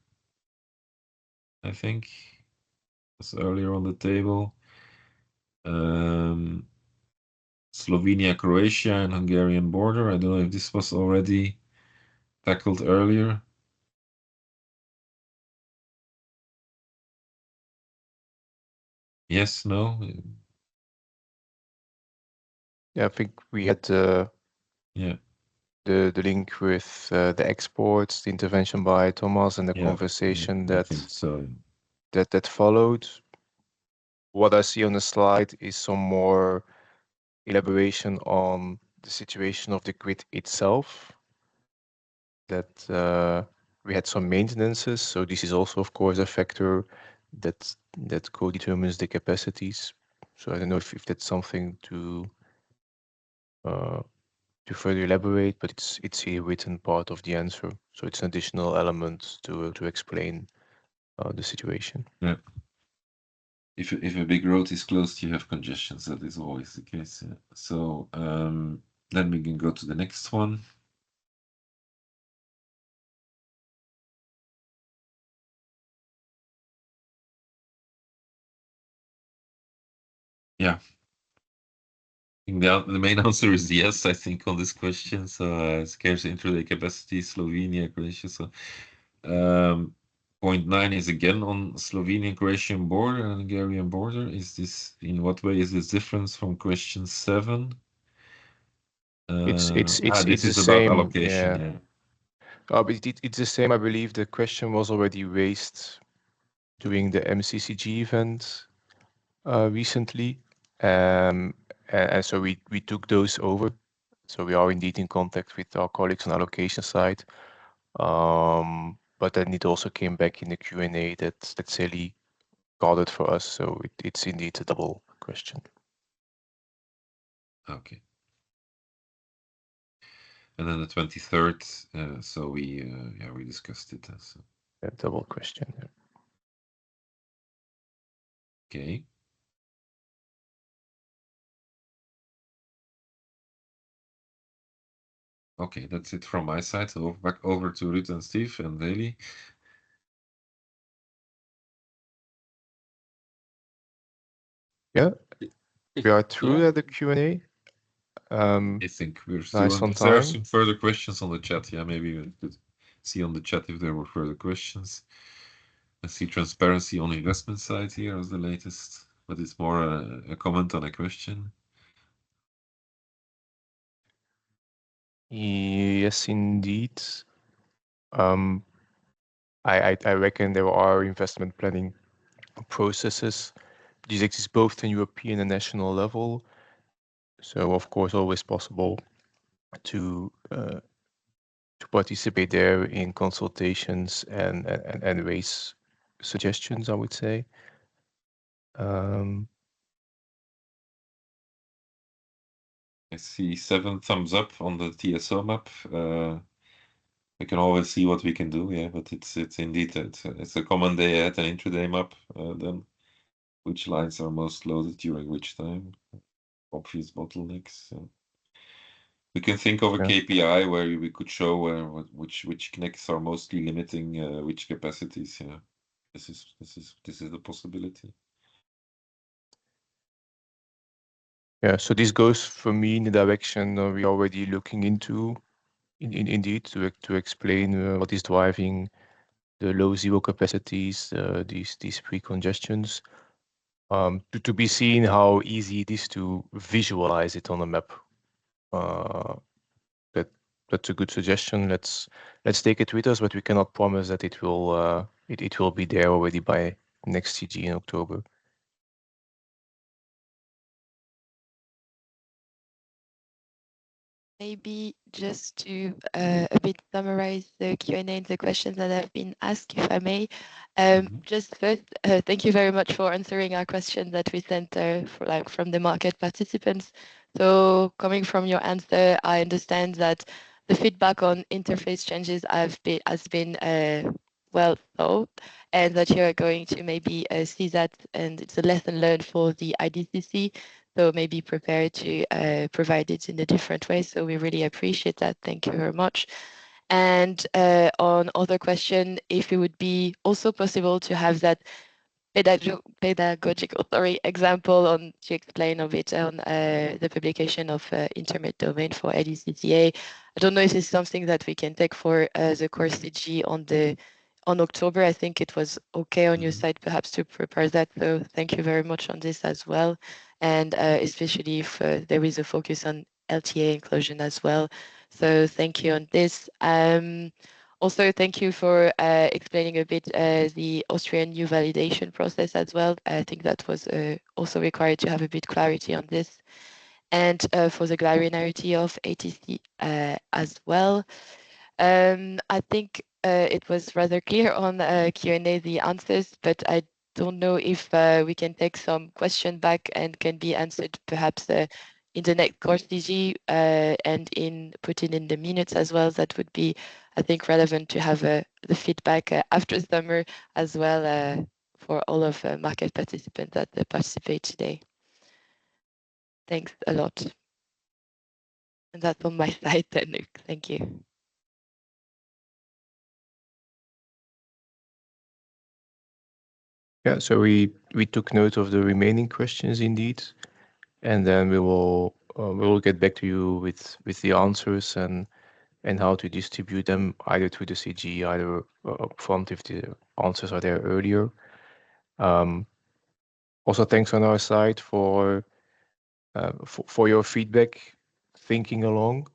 I think. It was earlier on the table. Slovenia, Croatia, and Hungarian border. I don't know if this was already tackled earlier. Yes, no? Yeah, I think we had Yeah. the link with the exports, the intervention by Thomas, and the conversation I think so. that followed. What I see on the slide is some more elaboration on the situation of the grid itself. That we had some maintenances, so this is also, of course, a factor that co-determines the capacities. So I don't know if that's something to further elaborate, but it's a written part of the answer, so it's an additional element to explain the situation. Yeah. If a big road is closed, you have congestions. That is always the case. Yeah. So then we can go to the next one. Yeah. The main answer is yes, I think, on this question. So scarce intraday capacity, Slovenia, Croatia. So 0.9 is again on Slovenian Croatian border and Hungarian border. Is this, in what way is this difference from question 7? It's this the is about same allocation. yeah. But it's the same. I believe the question was already raised during the MCCG event recently, and so we took those over. So we are indeed in contact with our colleagues on allocation side. But then it also came back in the Q&A that Sally got it for us. So it's indeed a double question. Okay. And then the 23rd, so we discussed it. So. A double question. Yeah. Okay. Okay, that's it from my side. So back over to Ruud and Steve and Veli. Yeah, we are through the Q&A. I think we're still nice on there are time. some further questions on the chat. Yeah, maybe we could see on the chat if there were further questions. I see transparency on investment side here as the latest, but it's more a comment on a question. Yes, indeed. I reckon there are investment planning processes. These exist both in European and national level. So of course, always possible to participate there in consultations and raise suggestions, I would say. I see 7 thumbs up on the TSO map. We can always see what we can do, yeah, but it's indeed it's a common day at an intraday map. Then which lines are most loaded during which time? Obvious bottlenecks. We can think of a KPI where we could show which connects are mostly limiting which capacities. Yeah. This is the possibility. Yeah, so this goes for me in the direction we're already looking into, indeed, to explain what is driving the low zero capacities, these pre-congestions, to be seen how easy it is to visualize it on a map. That's a good suggestion. Let's take it with us, but we cannot promise that it will be there already by next CG in October. Maybe just to a bit summarize the Q&A and the questions that have been asked, if I may. Just first, thank you very much for answering our questions that we sent from the market participants. So coming from your answer, I understand that the feedback on interface changes has been well thought, and that you're going to maybe see that, and it's a lesson learned for the IDCC. So maybe prepare to provide it in a different way. So we really appreciate that. Thank you very much. And on other question, if it would be also possible to have that pedagogical example on to explain a bit on the publication of intermediate domain for LECCA. I don't know if it's something that we can take for the course CG on October. I think it was okay on your side perhaps to prepare that. So thank you very much on this as well. And especially if there is a focus on LTA inclusion as well. So thank you on this. Also, thank you for explaining a bit the Austrian new validation process as well. I think that was also required to have a bit clarity on this. And for the granularity of ATC as well. I think it was rather clear on Q&A, the answers, but I don't know if we can take some question back and can be answered perhaps in the next course DG and put in the minutes as well. That would be, I think, relevant to have the feedback after summer as well for all of market participants that participate today. Thanks a lot. And that's on my side then, Luke. Thank you. Yeah, so we took note of the remaining questions indeed, and then we will get back to you with the answers and how to distribute them either through the CG, either up front if the answers are there earlier. Also, thanks on our side for your feedback, thinking along.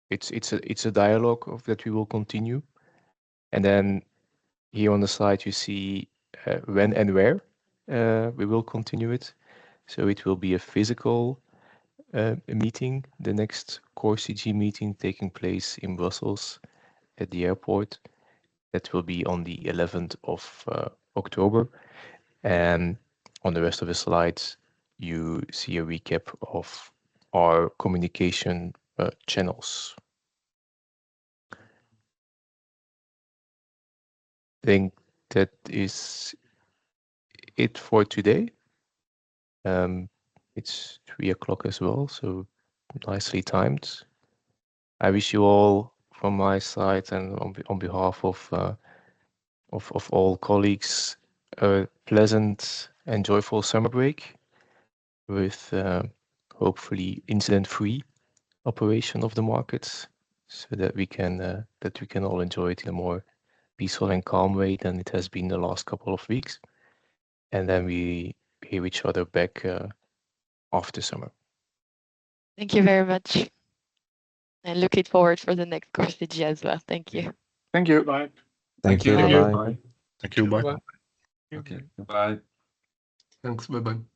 It's a dialogue that we will continue, and then here on the slide you see when and where we will continue it. So it will be a physical meeting, the next core CG meeting taking place in Brussels at the airport. That will be on the 11th of October. And on the rest of the slides, you see a recap of our communication channels. I think that is it for today. It's 3 o'clock as well, so nicely timed. I wish you all from my side and on behalf of all colleagues a pleasant and joyful summer break with hopefully incident-free operation of the markets, so that we can all enjoy it in a more peaceful and calm way than it has been the last couple of weeks. And then we hear each other back after summer. Thank you very much. And looking forward for the next course CG as well. Thank you. Thank you. Bye. Thank you. Bye. Bye. Thank you. Bye. Okay. Bye. Thanks. Bye-bye.